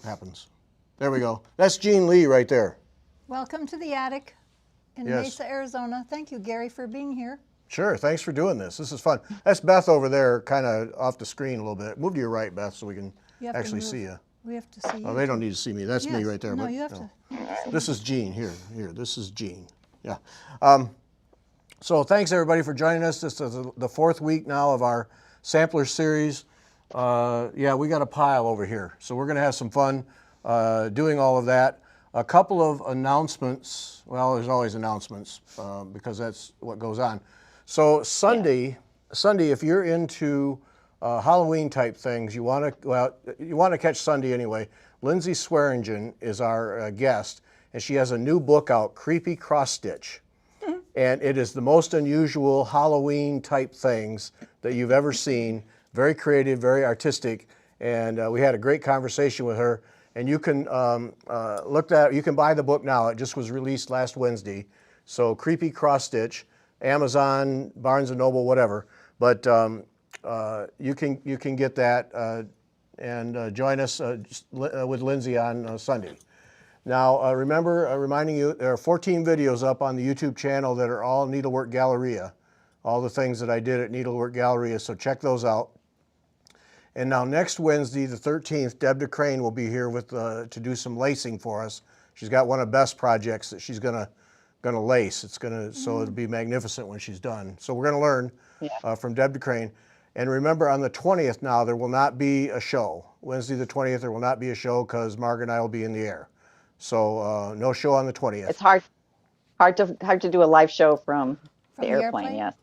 happens. There we go. That's Jean Lea right there. Welcome to the attic in Mesa, Arizona. Thank you, Gary, for being here. Sure, thanks for doing this. This is fun. That's Beth over there, kind of off the screen a little bit. Move to your right, Beth, so we can actually see you. We have to see you. Oh, they don't need to see me. That's me right there. No, but, you have to. This is Jean. Here. This is Jean. Yeah. So thanks everybody for joining us. This is the 4th week now of our sampler series. Yeah, we got a pile over here, so we're going to have some fun doing all of that. A couple of announcements. Well, there's always announcements because that's what goes on. So Sunday, if you're into Halloween type things, you want to catch Sunday anyway. Lindsay Swearingen is our guest, and she has a new book out, Creepy Cross Stitch. And it is the most unusual Halloween type things that you've ever seen. Very creative, very artistic, and we had a great conversation with her. And you can you can buy the book now. It just was released last Wednesday. So Creepy Cross Stitch, Amazon, Barnes and Noble, whatever. But you can get that and join us with Lindsay on Sunday. Now remember, reminding you, there are 14 videos up on the YouTube channel that are all Needlework Galleria, all the things that I did at Needlework Galleria. So check those out. And now next Wednesday, the 13th, Deb DeCrane will be here with to do some lacing for us. She's got one of Beth's projects that she's gonna lace. It's so it'll be magnificent when she's done. So we're gonna learn from Deb DeCrane. And remember, on the 20th now, there will not be a show. Wednesday the 20th, there will not be a show because Margaret and I will be in the air. So no show on the 20th. It's hard to do a live show from the airplane. Yes.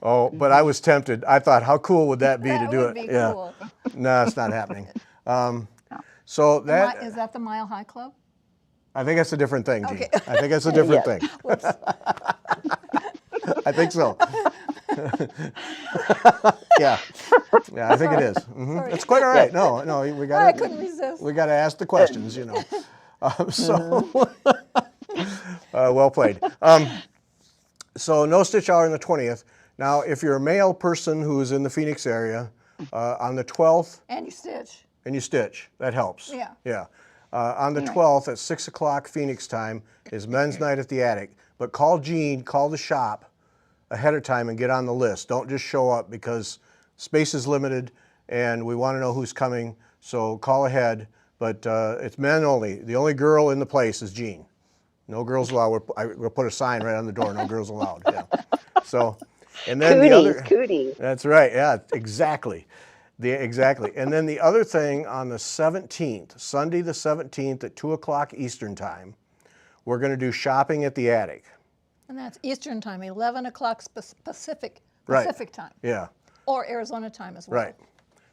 Oh, but I was tempted. I thought, how cool would that be to do it? Yeah. Cool. No, it's not happening. So that is that the Mile High Club? I think that's a different thing, Jean. Okay. I think that's a different thing. I think so. yeah, I think it is. It's quite all right. No, we got. I couldn't resist. We got to ask the questions, you know. Well played. So no stitch hour on the 20th. Now, if you're a male person who is in the Phoenix area, on the 12th. And you stitch. That helps. Yeah. Yeah. On the 12th at 6 o'clock Phoenix time is men's night at the attic. But call Jean, call the shop ahead of time and get on the list. Don't just show up because space is limited and we want to know who's coming. So call ahead. But it's men only. The only girl in the place is Jean. No girls allowed. We'll put a sign right on the door. No girls allowed. Yeah. So, and then cooties. That's right. Yeah, exactly. Exactly. And then the other thing on the 17th, Sunday the 17th at 2 o'clock Eastern time, we're going to do shopping at the attic. And that's Eastern time, 11 o'clock Pacific time. Yeah. Or Arizona time as well. Right.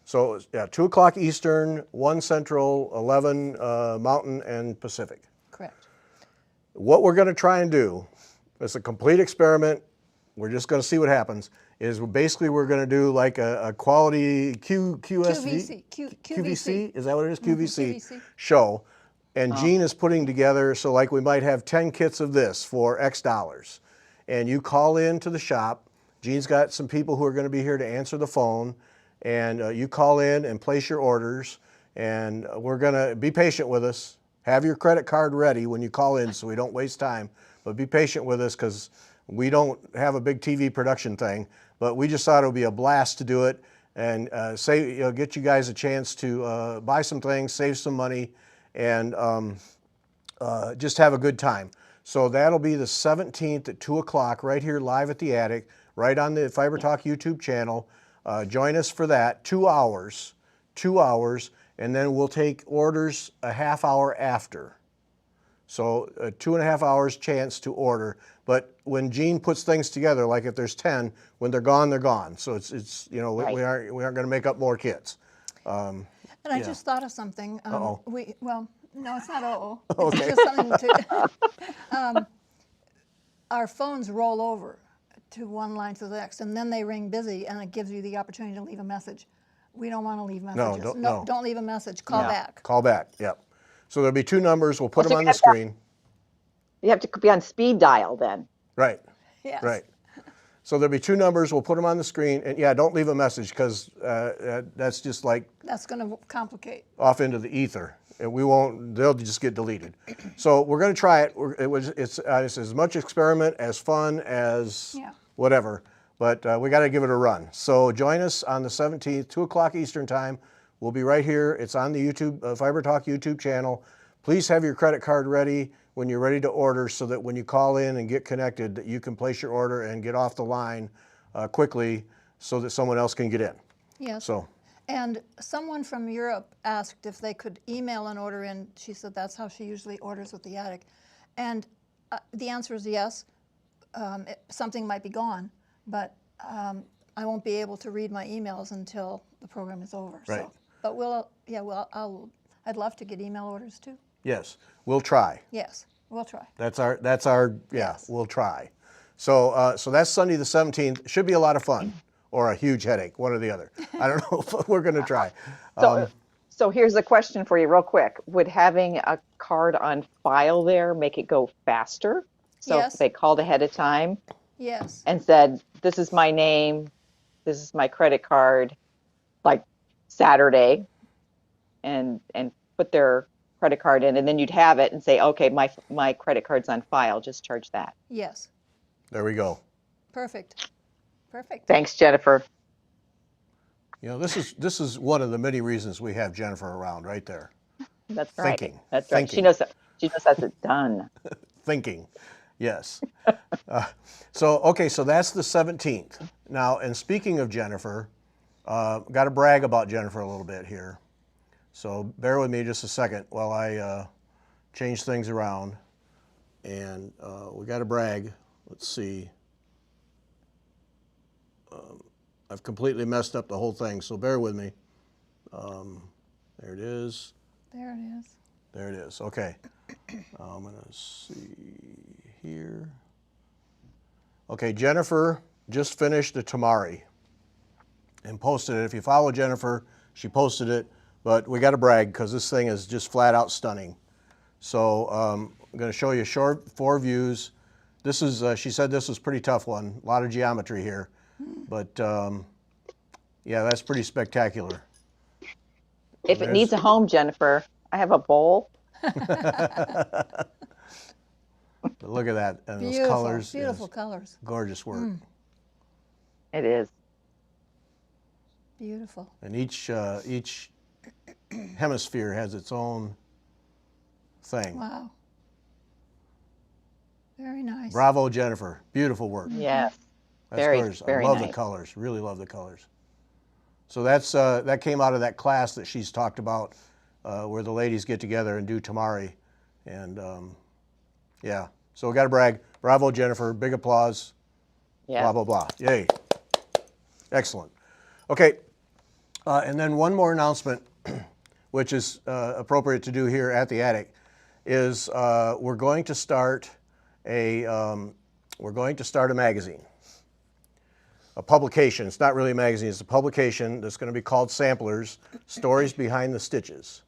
So yeah, 2 o'clock Eastern, 1 Central, 11 Mountain and Pacific. Correct. What we're going to try and do, it's a complete experiment, we're just going to see what happens, is basically we're going to do like a quality QVC, is that what it is? QVC show. And Jean is putting together, so like we might have 10 kits of this for X dollars. And you call in to the shop. Jean's got some people who are going to be here to answer the phone. And you call in and place your orders. And we're going to be patient with us. Have your credit card ready when you call in so we don't waste time. But be patient with us because we don't have a big TV production thing. But we just thought it would be a blast to do it and get you guys a chance to buy some things, save some money, and just have a good time. So that'll be the 17th at 2 o'clock right here live at the attic, right on the Fiber Talk YouTube channel. Join us for that, 2 hours, and then we'll take orders a half hour after. So 2.5 hours chance to order. But when Jean puts things together, like if there's 10, when they're gone, they're gone. So it's you know, right. we aren't going to make up more kits. And I just thought of something. Uh-oh. Well, no, it's not uh-oh. Okay. It's just something to, our phones roll over to one line to the next, and then they ring busy, and it gives you the opportunity to leave a message. We don't want to leave messages. No, don't leave a message. Call back. Call back, yep. So there'll be 2 numbers. We'll put them on the screen. You have to be on speed dial then. Right. Yes. Right. So there'll be 2 numbers. We'll put them on the screen. And yeah, don't leave a message because that's just like... That's going to complicate. Off into the ether. and we won't. They'll just get deleted. So we're going to try it. It's as much experiment as fun as whatever, but we got to give it a run. So join us on the 17th, 2 o'clock Eastern time. We'll be right here. It's on the YouTube Fiber Talk YouTube channel. Please have your credit card ready when you're ready to order, so that when you call in and get connected, that you can place your order and get off the line quickly, so that someone else can get in. Yes. So. And someone from Europe asked if they could email an order in. She said that's how she usually orders with the attic. And the answer is yes. Something might be gone, but I won't be able to read my emails until the program is over. Right. So, but I'd love to get email orders too. Yes, we'll try. Yes, we'll try. That's our Yes. we'll try. So so that's Sunday the 17th. Should be a lot of fun, or a huge headache, one or the other. I don't know, but we're going to try. So here's a question for you real quick. Would having a card on file there make it go faster? So Yes. if they called ahead of time Yes. and said, this is my name, this is my credit card, like Saturday, and put their credit card in, and then you'd have it and say, okay, my credit card's on file, just charge that. Yes. There we go. Perfect. Perfect. Thanks, Jennifer. You know, this is one of the many reasons we have Jennifer around, right there. That's right. Thinking. That's right. Thinking. She knows it done. Thinking, yes. So that's the 17th. Now, and speaking of Jennifer, got to brag about Jennifer a little bit here. So bear with me just a second while I change things around. And we got to brag. Let's see. I've completely messed up the whole thing, so bear with me. There it is. There it is. There it is. Okay. I'm going to see here. Okay, Jennifer just finished a tamari and posted it. If you follow Jennifer, she posted it, but we got to brag because this thing is just flat out stunning. So I'm going to show you 4 views. This is, she said this was a pretty tough one, a lot of geometry here, but yeah, that's pretty spectacular. If it needs a home, Jennifer, I have a bowl. But look at that, and Beautiful, those colors. beautiful colors. Gorgeous work. It is. Beautiful. And each hemisphere has its own thing. Wow. Very nice. Bravo, Jennifer. Beautiful work. Yes. That's Very, gorgeous. very I love nice. the colors. Really love the colors. So that's that came out of that class that she's talked about, where the ladies get together and do tamari, and yeah. So we got to brag. Bravo, Jennifer. Big applause. Yeah. Blah blah blah. Yay. Excellent. Okay. And then one more announcement, which is appropriate to do here at the attic, is we're going to start a magazine. A publication. It's not really a magazine, it's a publication that's going to be called Samplers, Stories Behind the Stitches.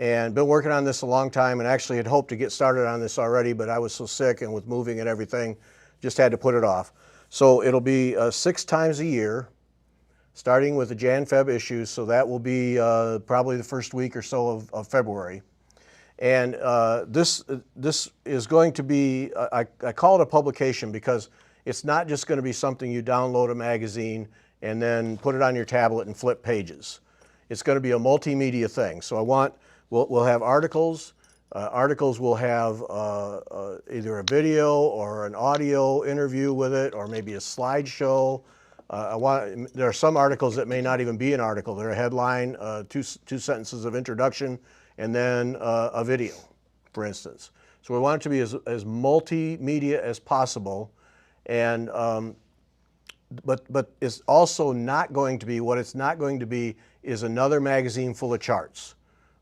And been working on this a long time, and actually had hoped to get started on this already, but I was so sick and with moving and everything, just had to put it off. So it'll be 6 times a year, starting with the Jan-Feb issues, so that will be probably the first week or so of February. And this is going to be, I call it a publication because it's not just going to be something you download a magazine and then put it on your tablet and flip pages. It's going to be a multimedia thing. So we'll have articles. Articles will have either a video or an audio interview with it, or maybe a slideshow. There are some articles that may not even be an article. They're a headline, two sentences of introduction, and then a video, for instance. So we want it to be as multimedia as possible. And but it's also not going to be, what it's not going to be is another magazine full of charts.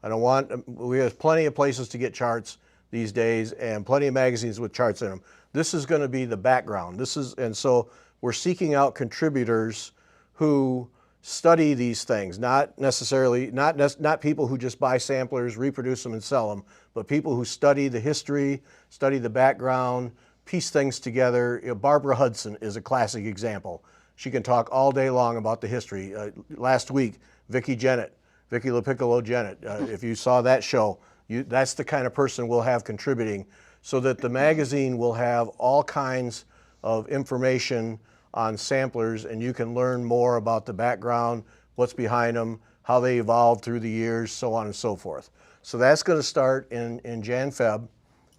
We have plenty of places to get charts these days and plenty of magazines with charts in them. This is going to be the background. And so we're seeking out contributors who study these things, not necessarily, not people who just buy samplers, reproduce them and sell them, but people who study the history, study the background, piece things together. Barbara Hudson is a classic example. She can talk all day long about the history. Last week, Vicki Jennett Vicky LaPiccolo Janet. If you saw that show, that's the kind of person we'll have contributing, so that the magazine will have all kinds of information on samplers, and you can learn more about the background, what's behind them, how they evolved through the years, so on and so forth. So that's going to start in Jan-Feb,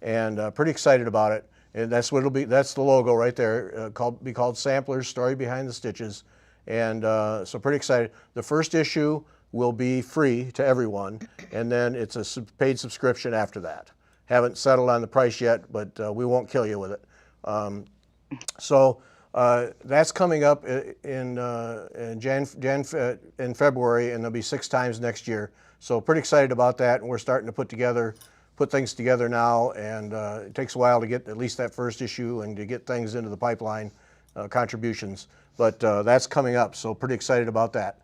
and pretty excited about it. And that's what it'll be. That's the logo right there. Be called Samplers: Story Behind the Stitches. And so pretty excited. The first issue will be free to everyone, and then it's a paid subscription after that. Haven't settled on the price yet, but we won't kill you with it. So that's coming up in February, and there'll be 6 times next year. So pretty excited about that, and we're starting to put things together now, and it takes a while to get at least that first issue and to get things into the pipeline, contributions. But that's coming up, so pretty excited about that.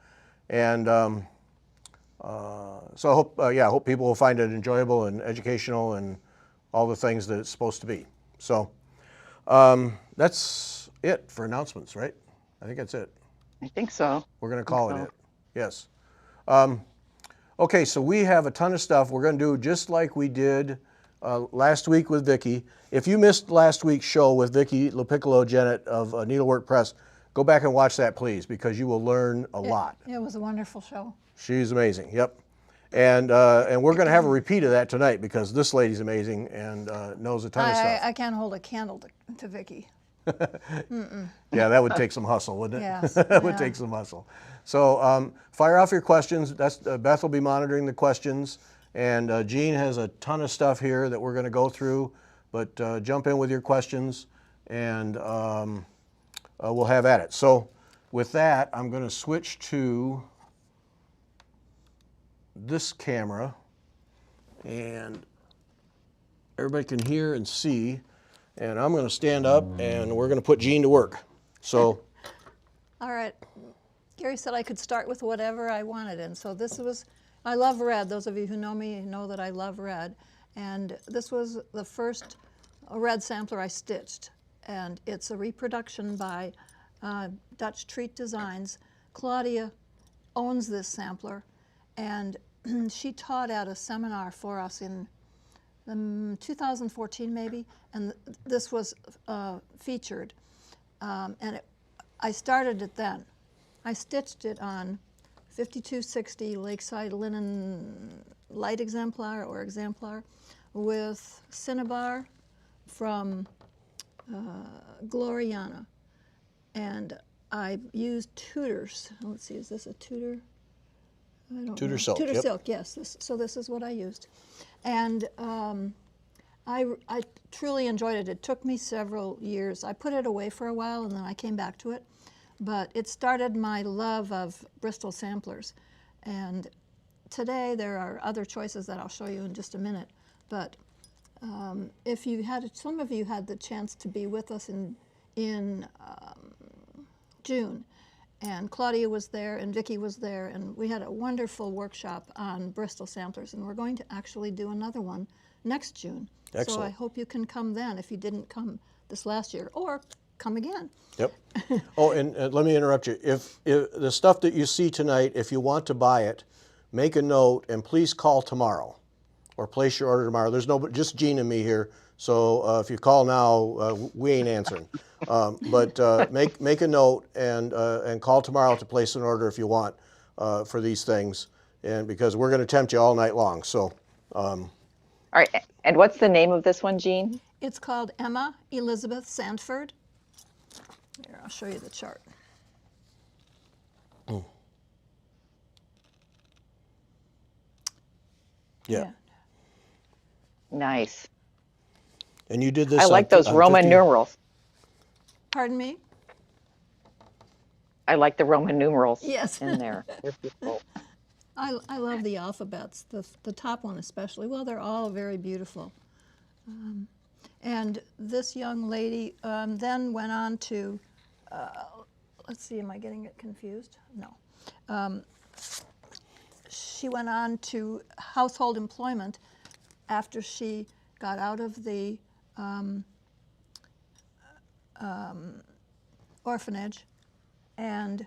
And so I hope people will find it enjoyable and educational and all the things that it's supposed to be. So that's it for announcements, right? I think that's it. I think so. We're going to call it. Yes. Okay, so we have a ton of stuff we're going to do just like we did last week with Vicki. If you missed last week's show with Vicki LaPiccolo Janet of Needlework Press, go back and watch that, please, because you will learn a lot. It was a wonderful show. She's amazing. Yep. And we're going to have a repeat of that tonight because this lady's amazing and knows a ton of stuff. I can't hold a candle to Vicki. Yeah, that would take some hustle, wouldn't it? Yes, That would yeah. take some hustle. So fire off your questions. Beth will be monitoring the questions, and Jean has a ton of stuff here that we're going to go through. But jump in with your questions, and we'll have at it. So with that, I'm going to switch to this camera, and everybody can hear and see. And I'm going to stand up, and we're going to put Jean to work. So, All right. Gary said I could start with whatever I wanted, and so this was, I love red. Those of you who know me know that I love red. And this was the first red sampler I stitched. And it's a reproduction by Dutch Treat Designs. Claudia owns this sampler, and she taught at a seminar for us in 2014 maybe, and this was featured. And I started it then. I stitched it on 5260 Lakeside linen light exemplar or exemplar with Cinnabar from Gloriana. And I used Tudors. Let's see, is this a Tudor? I don't Tudor know. silk, Tudor yep. silk, yes. So this is what I used. And I truly enjoyed it. It took me several years. I put it away for a while, and then I came back to it. But it started my love of Bristol samplers. And today there are other choices that I'll show you in just a minute. But if you had, some of you had the chance to be with us in June, and Claudia was there, and Vicki was there, and we had a wonderful workshop on Bristol samplers, and we're going to actually do another one next June. Excellent. So I hope you can come then if you didn't come this last year, or come again. Yep. Oh, and let me interrupt you. If the stuff that you see tonight, if you want to buy it, make a note and please call tomorrow, or place your order tomorrow. There's just Jean and me here, so if you call now, we ain't answering. But make a note and call tomorrow to place an order if you want for these things, and because we're going to tempt you all night long. So. All right, and what's the name of this one, Jean? It's called Emma Elizabeth Sandford. Here, I'll show you the chart. Yeah. Nice. And you did this. I like those Roman 50 numerals. Pardon me? I like the Roman numerals Yes. in there. They're beautiful. I love the alphabets, the top one especially. Well, they're all very beautiful. And this young lady then went on to, let's see, am I getting it confused? No. She went on to household employment after she got out of the orphanage, and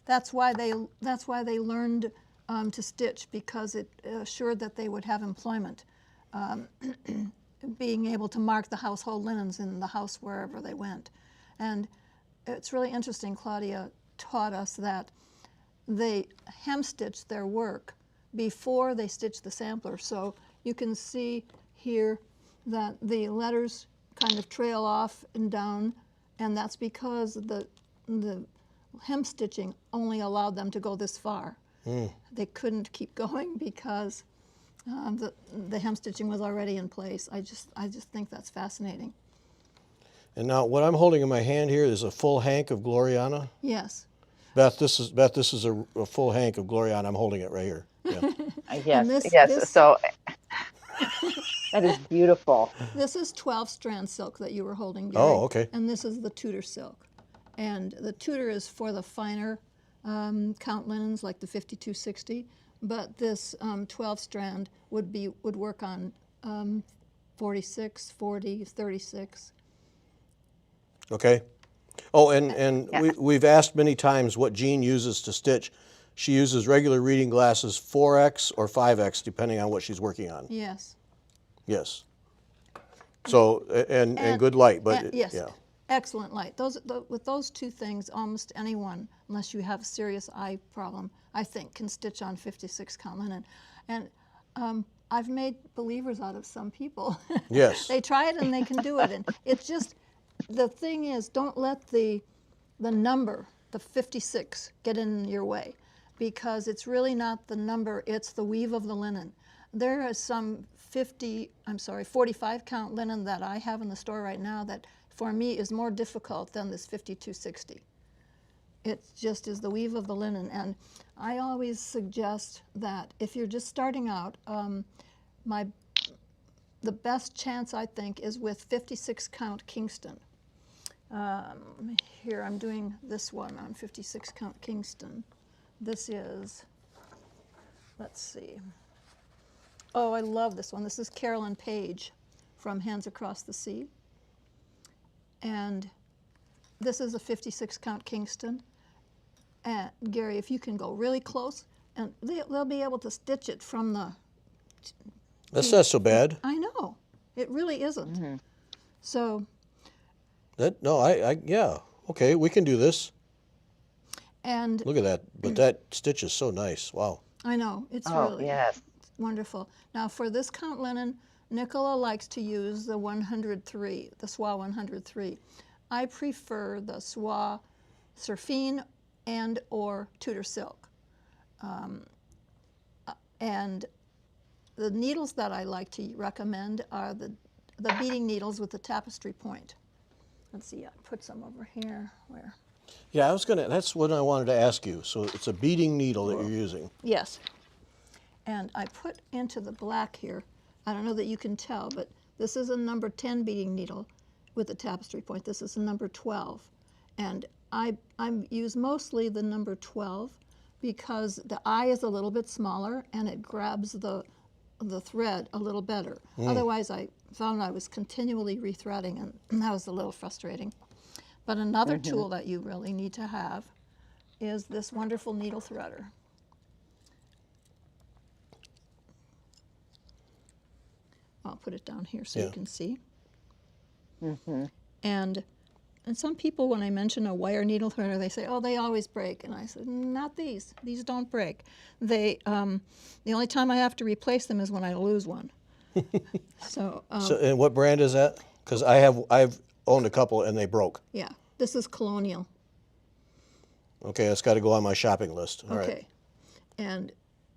that's why they learned to stitch because it assured that they would have employment, being able to mark the household linens in the house wherever they went. And it's really interesting, Claudia taught us that they hem-stitch their work before they stitch the sampler. So you can see here that the letters kind of trail off and down, and that's because the hem stitching only allowed them to go this far. They couldn't keep going because the hem stitching was already in place. I just think that's fascinating. And now what I'm holding in my hand here is a full hank of Gloriana. Yes. Beth, this is a full hank of Gloriana. I'm holding it right here. Yeah. Yes, And this- so that is beautiful. This is 12 strand silk that you were holding, Gary. Oh, okay. And this is the Tudor silk. And the Tudor is for the finer count linens like the 5260, but this 12 strand would work on 46, 40, 36. Okay. Oh, and we've asked many times what Jean uses to stitch. She uses regular reading glasses 4X or 5X, depending on what she's working on. Yes. Yes. So, and good light, but yes, yeah. excellent light. With those two things, almost anyone, unless you have a serious eye problem, I think, can stitch on 56 count linen. And I've made believers out of some people. Yes. They try it and they can do it. And it's just, the thing is, don't let the number, the 56, get in your way, because it's really not the number, it's the weave of the linen. There is some 45 count linen that I have in the store right now that for me is more difficult than this 5260. It just is the weave of the linen. And I always suggest that if you're just starting out, the best chance, I think, is with 56 count Kingston. Here I'm doing this one on 56 count Kingston. This is, let's see. Oh, I love this one. This is Carolyn Page from Hands Across the Sea. And this is a 56 count Kingston. And Gary, if you can go really close, and they'll be able to stitch it from the... That's not so bad. I know. It really isn't. Mm-hmm. So... yeah. Okay, we can do this. And look at that. But that stitch is so nice. Wow. I know. It's really wonderful. Now for this count linen, Nicola likes to use the 103, the Soie 103. I prefer the Soie Surfine and or Tudor silk. And the needles that I like to recommend are the beading needles with the tapestry point. Let's see, I put some over here. Where? Yeah, that's what I wanted to ask you. So it's a beading needle that you're using. Yes. And I put into the black here, I don't know that you can tell, but this is a number 10 beading needle with a tapestry point. This is a number 12. And I use mostly the number 12 because the eye is a little bit smaller and it grabs the thread a little better. Otherwise, I found I was continually rethreading, and that was a little frustrating. But another tool that you really need to have is this wonderful needle threader. I'll put it down here so you can see. And some people, when I mention a wire needle threader, they say, "Oh, they always break." And I said, "Not these. These don't break. They the only time I have to replace them is when I lose one." So and what brand is that? Because I've owned a couple and they broke. Yeah, this is Colonial. Okay, that's got to go on my shopping list. All Okay, right. and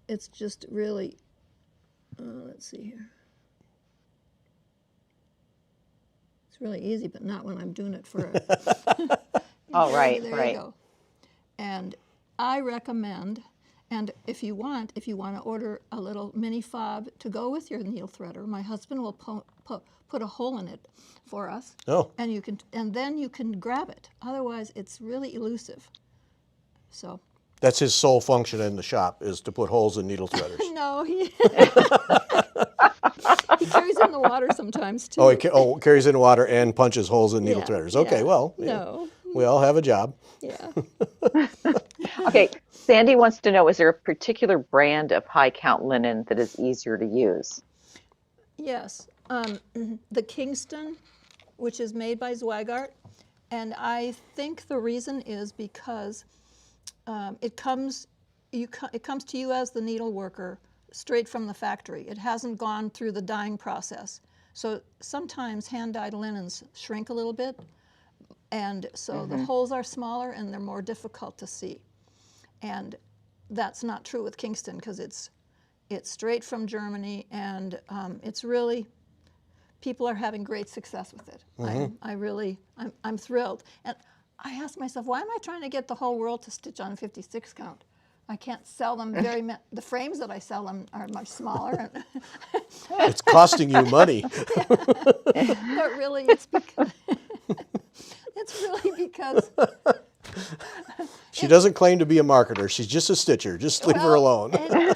it's just really, let's see here. It's really easy, but not when I'm doing it for a... Oh, right, there right. You go. And I recommend, and if you want to order a little mini fob to go with your needle threader, my husband will put a hole in it for us. Oh. And then you can grab it. Otherwise, it's really elusive. So. That's his sole function in the shop, is to put holes in needle threaders. No, he carries in the water sometimes too. Oh, carries in water and punches holes in needle threaders. Okay, well, no. we all have a job. Yeah. Okay, Sandy wants to know, is there a particular brand of high count linen that is easier to use? Yes, the Kingston, which is made by Zweigart, and I think the reason is because it comes to you as the needle worker straight from the factory. It hasn't gone through the dyeing process. So sometimes hand-dyed linens shrink a little bit, and so the holes are smaller and they're more difficult to see. And that's not true with Kingston because it's straight from Germany, and it's really, people are having great success with it. I'm thrilled. And I ask myself, why am I trying to get the whole world to stitch on 56 count? I can't sell them the frames that I sell them are much smaller. It's costing you money. But really, it's because, She doesn't claim to be a marketer. She's just a stitcher. Just leave her alone. Well,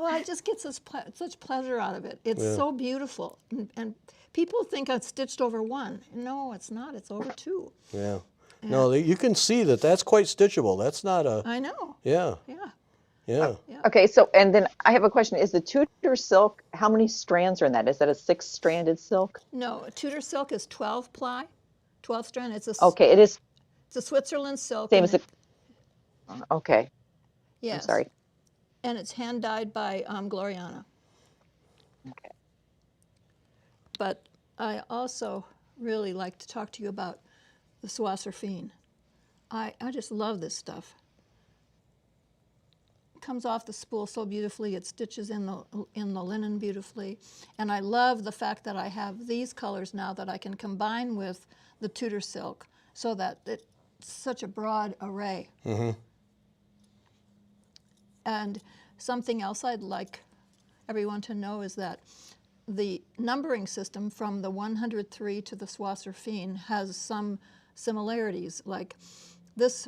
I just get such pleasure out of it. It's so beautiful. And people think it's stitched over one. No, it's not. It's over two. Yeah. No, you can see that that's quite stitchable. That's not a... I know. Yeah. Yeah. Yeah. Okay, so, and then I have a question. Is the Tudor silk, how many strands are in that? Is that a 6-stranded silk? No, Tudor silk is 12 ply, 12 strand. Okay, it is It's a Switzerland silk. same as the, okay, Yes. I'm sorry. And it's hand dyed by Gloriana. Okay. But I also really like to talk to you about the Swasser Fien. I just love this stuff. It comes off the spool so beautifully. It stitches in the linen beautifully. And I love the fact that I have these colors now that I can combine with the Tudor silk so that it's such a broad array. And something else I'd like everyone to know is that the numbering system from the 103 to the Swasser Fien has some similarities. Like this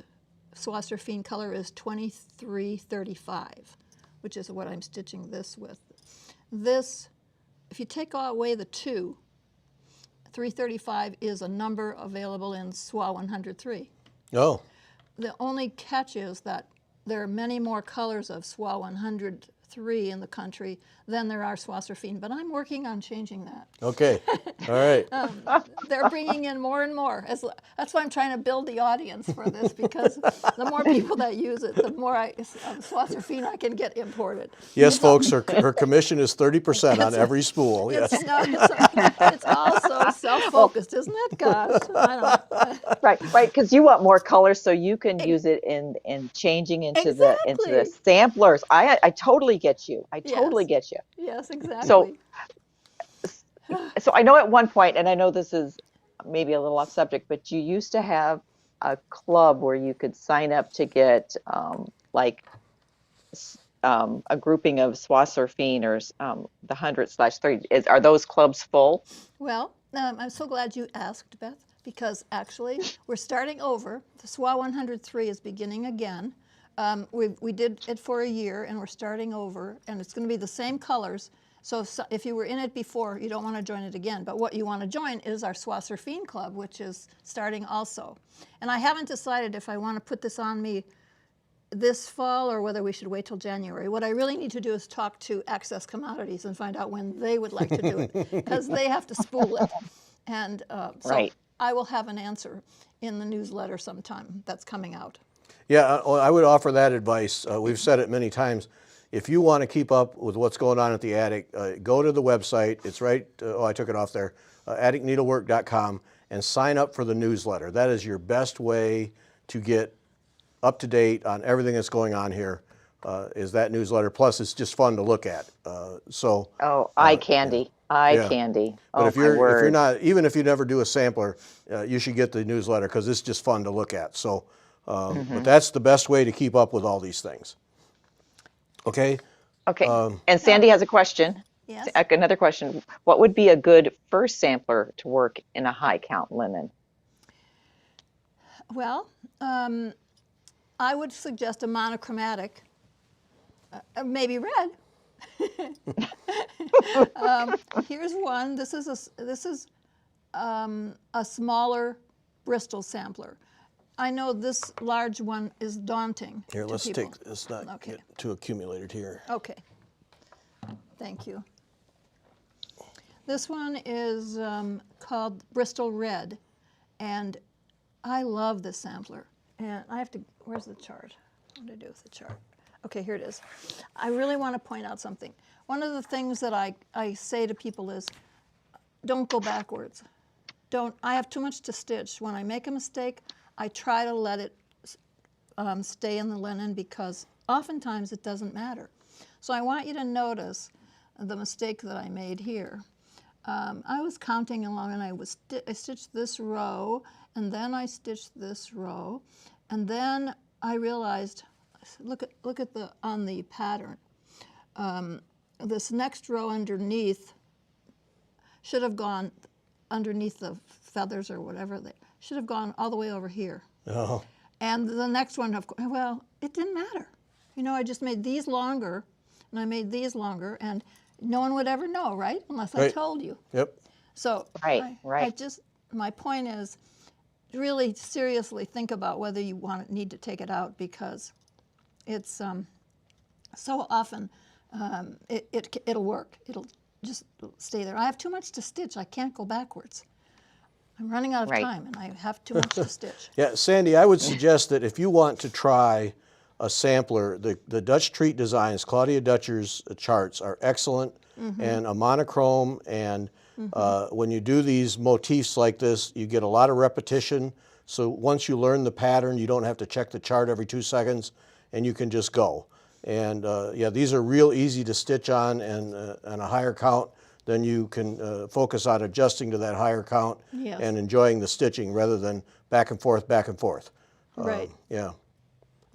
Swasser Fien color is 2335, which is what I'm stitching this with. This, if you take away the 2, 335 is a number available in SWA 103. Oh. The only catch is that there are many more colors of SWA 103 in the country than there are Swasser Fien, but I'm working on changing that. Okay. All right. They're bringing in more and more. That's why I'm trying to build the audience for this, because the more people that use it, the more Swasser Fien I can get imported. Yes, folks, her commission is 30% on every spool. Yes. It's also self-focused, isn't it? Gosh, I don't. Right, because you want more color so you can use it in changing into the samplers. I totally get you. I totally get you. Yes, exactly. So I know at one point, and I know this is maybe a little off subject, but you used to have a club where you could sign up to get a grouping of Swasser Fien or the 100/30. Are those clubs full? Well, I'm so glad you asked, Beth, because actually we're starting over. The SWA 103 is beginning again. We did it for a year, and we're starting over, and it's going to be the same colors. So if you were in it before, you don't want to join it again. But what you want to join is our Swasser Fien Club, which is starting also. And I haven't decided if I want to put this on me this fall or whether we should wait till January. What I really need to do is talk to Access Commodities and find out when they would like to do it, because they have to spool it. And so I will have an answer in the newsletter sometime that's coming out. Yeah, I would offer that advice. We've said it many times. If you want to keep up with what's going on at the attic, go to the website. It's right, I took it off there, atticneedlework.com, and sign up for the newsletter. That is your best way to get up to date on everything that's going on here, is that newsletter. Plus, it's just fun to look at. Eye candy. Eye candy. But if you're not, even if you never do a sampler, you should get the newsletter because it's just fun to look at. So, but that's the best way to keep up with all these things. Okay. Okay. And Sandy has a question. Yes. Another question. What would be a good first sampler to work in a high count linen? Well, I would suggest a monochromatic, maybe red. Here's one. This is a smaller Bristol sampler. I know this large one is daunting Here, to let's people. let's not Okay. get too accumulated here. Okay. Thank you. This one is called Bristol Red, and I love this sampler. And I have to, where's the chart? What do I do with the chart? Okay, here it is. I really want to point out something. One of the things that I say to people is, don't go backwards. I have too much to stitch. When I make a mistake, I try to let it stay in the linen because oftentimes it doesn't matter. So I want you to notice the mistake that I made here. I was counting along and I stitched this row, and then I stitched this row, and then I realized, look at on the pattern. This next row underneath should have gone underneath the feathers or whatever. They should have gone all the way over here. Oh. And the next one, well, it didn't matter. You know, I just made these longer, and I made these longer, and no one would ever know, right? Unless I Right. told you. Yep. So Right, right. my point is, really seriously think about whether you need to take it out, because it's so often it'll work. It'll just stay there. I have too much to stitch. I can't go backwards. I'm running out of Right. time, and I have too much to stitch. Yeah, Sandy, I would suggest that if you want to try a sampler, the Dutch Treat Designs, Claudia Dutcher's charts are excellent, and a monochrome, and when you do these motifs like this, you get a lot of repetition. So once you learn the pattern, you don't have to check the chart every 2 seconds, and you can just go. And yeah, these are real easy to stitch on, and a higher count. Then you can focus on adjusting to that higher count Yes. and enjoying the stitching rather than back and forth, back and forth. Right. Yeah.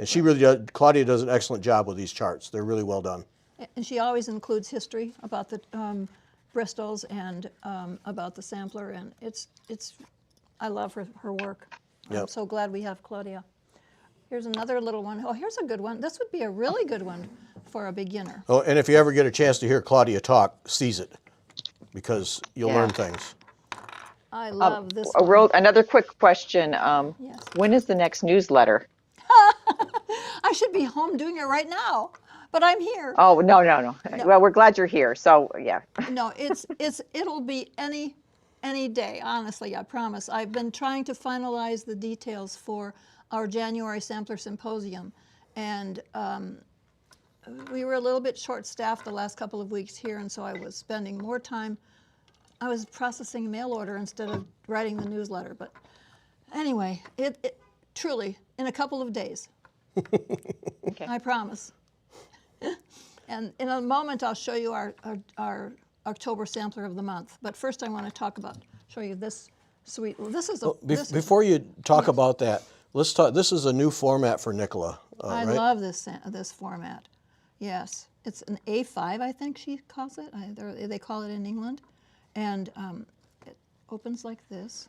And she really does, Claudia does an excellent job with these charts. They're really well done. And she always includes history about the Bristols and about the sampler, and I love her work. I'm Yep. so glad we have Claudia. Here's another little one. Oh, here's a good one. This would be a really good one for a beginner. Oh, and if you ever get a chance to hear Claudia talk, seize it, because you'll Yeah. learn things. I love this one. Another quick question. Yes. When is the next newsletter? I should be home doing it right now, but I'm here. Oh, no. Well, we're glad you're here. So, yeah. No, it'll be any day, honestly, I promise. I've been trying to finalize the details for our January Sampler Symposium, and we were a little bit short-staffed the last couple of weeks here, and so I was spending more time. I was processing a mail order instead of writing the newsletter, but anyway, it truly, in a couple of days, Okay. I promise. And in a moment, I'll show you our October sampler of the month. But first, I want to show you this sweet. Well, this is a. Before you talk Yes. about that, let's talk. This is a new format for Nicola, I right? love this format. Yes, it's an A5, I think she calls it. They call it in England, and it opens like this.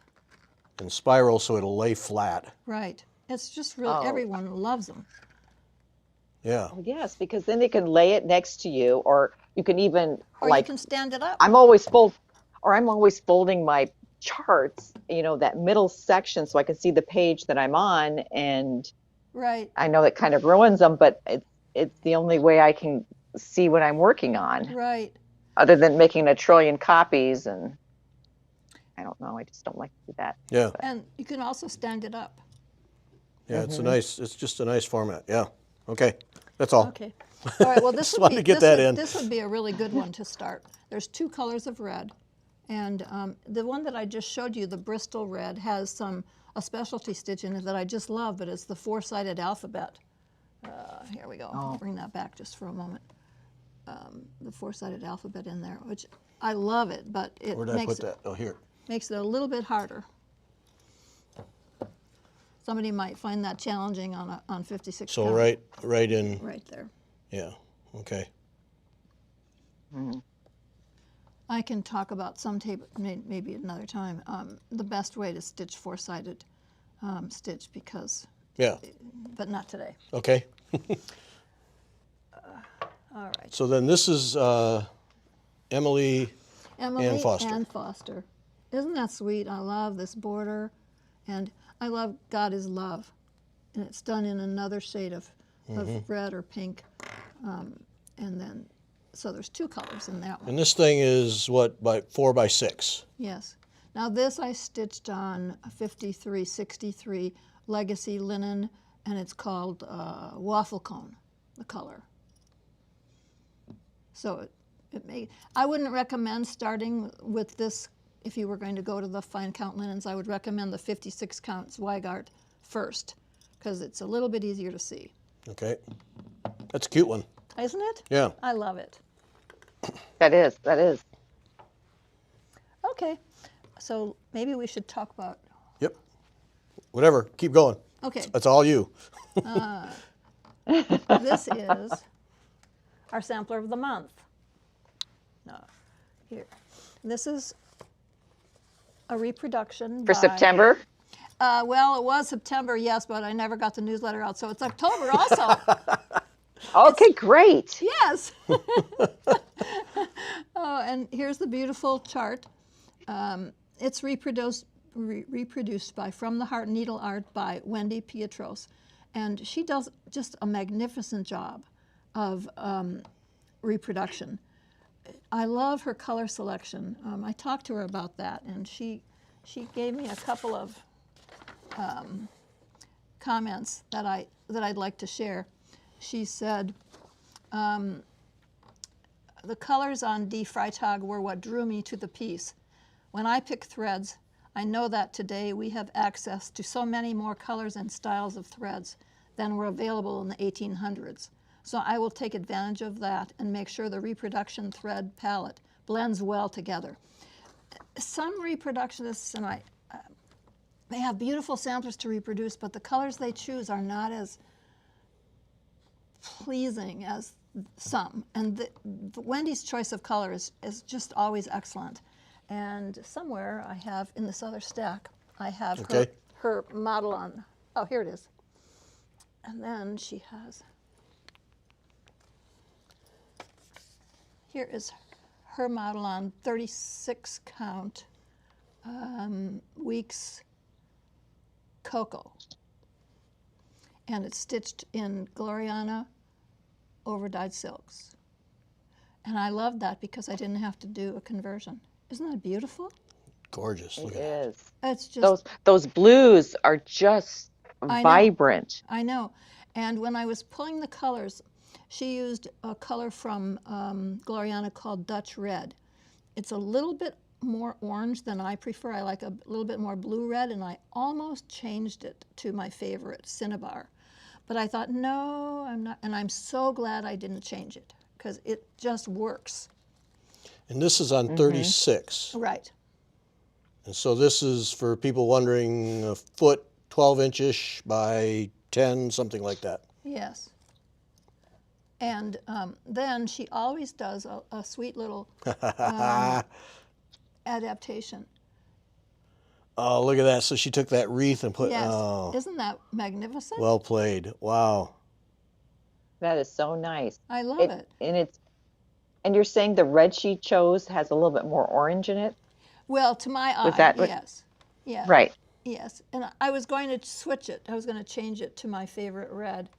And spiral, so it'll lay flat. Right. It's just really Oh. everyone loves them. Yeah. Oh, yes, because then they can lay it next to you, or you can even Or like you can stand it up. I'm always folding my charts, that middle section so I can see the page that I'm on, and Right. I know it kind of ruins them, but it's the only way I can see what I'm working on, Right. other than making a trillion copies, and I don't know, I just don't like to do that. Yeah. And you can also stand it up. Yeah. It's just a nice format. Yeah. Okay. That's all. Okay. All right. Well, this Just would wanted be to get that in. This would be a really good one to start. There's 2 colors of red, and the one that I just showed you, the Bristol red, has a specialty stitch in it that I just love, but it's the 4-sided alphabet. Here we go. I'll bring that back just for a moment. The 4-sided alphabet in there, which I love it, but it Where did I put that? Oh, here. makes it a little bit harder. Somebody might find that challenging on 56 So count. right in. Right there. Yeah. Okay. I can talk about some tape maybe another time. The best way to stitch 4-sided stitch Yeah. but not today. Okay. All right. So then this is Emily. Emily Ann Foster. Ann Foster. Isn't that sweet? I love this border. And I love God is Love, and it's done in another shade of red or pink, and then so there's 2 colors in that one. And this thing is what, by 4 by 6? Yes. Now this I stitched on a 5363 Legacy linen, and it's called Waffle Cone, the color. So I wouldn't recommend starting with this if you were going to go to the fine count linens. I would recommend the 56 count Zweigart first, because it's a little bit easier to see. Okay. That's a cute one. Isn't it? Yeah. I love it. That is. Okay, so maybe we should talk about, Yep. Whatever. Keep going. okay, That's all you. this is our sampler of the month. No, here. This is a reproduction For by, September? well, it was September, yes, but I never got the newsletter out, so it's October also. Okay, great. Yes. Oh, and here's the beautiful chart. It's reproduced by From the Heart Needle Art by Wendy Piatros, and she does just a magnificent job of reproduction. I love her color selection. I talked to her about that, and she gave me a couple of comments that I'd like to share. She said, the colors on Die Freitag were what drew me to the piece. When I pick threads, I know that today we have access to so many more colors and styles of threads than were available in the 1800s. So I will take advantage of that and make sure the reproduction thread palette blends well together. Some reproductionists, and they have beautiful samplers to reproduce, but the colors they choose are not as pleasing as some. And Wendy's choice of color is just always excellent. And somewhere I have, in this other stack, I have her model on, oh, here it is. And then she has, here is her model on 36 count Weeks Cocoa. And it's stitched in Gloriana overdyed silks. And I love that because I didn't have to do a conversion. Isn't that beautiful? Gorgeous. Look It at that. is. It's just, Those blues are just I know. vibrant. I know. And when I was pulling the colors, she used a color from Gloriana called Dutch Red. It's a little bit more orange than I prefer. I like a little bit more blue red, and I almost changed it to my favorite, Cinnabar. But I thought, no, I'm not, and I'm so glad I didn't change it, because it just works. And this is on 36. Right. And so this is, for people wondering, a foot, 12 inch-ish by 10, something like that. Yes. And then she always does a sweet little adaptation. Oh, look at that. So she took that wreath and put, Yes. oh, Isn't that magnificent? well played. Wow. That is so nice. I love it. And you're saying the red she chose has a little bit more orange in it? Well, to my eye, that- yes. Yeah. Right. Yes. And I was going to switch it. I was going to change it to my favorite red.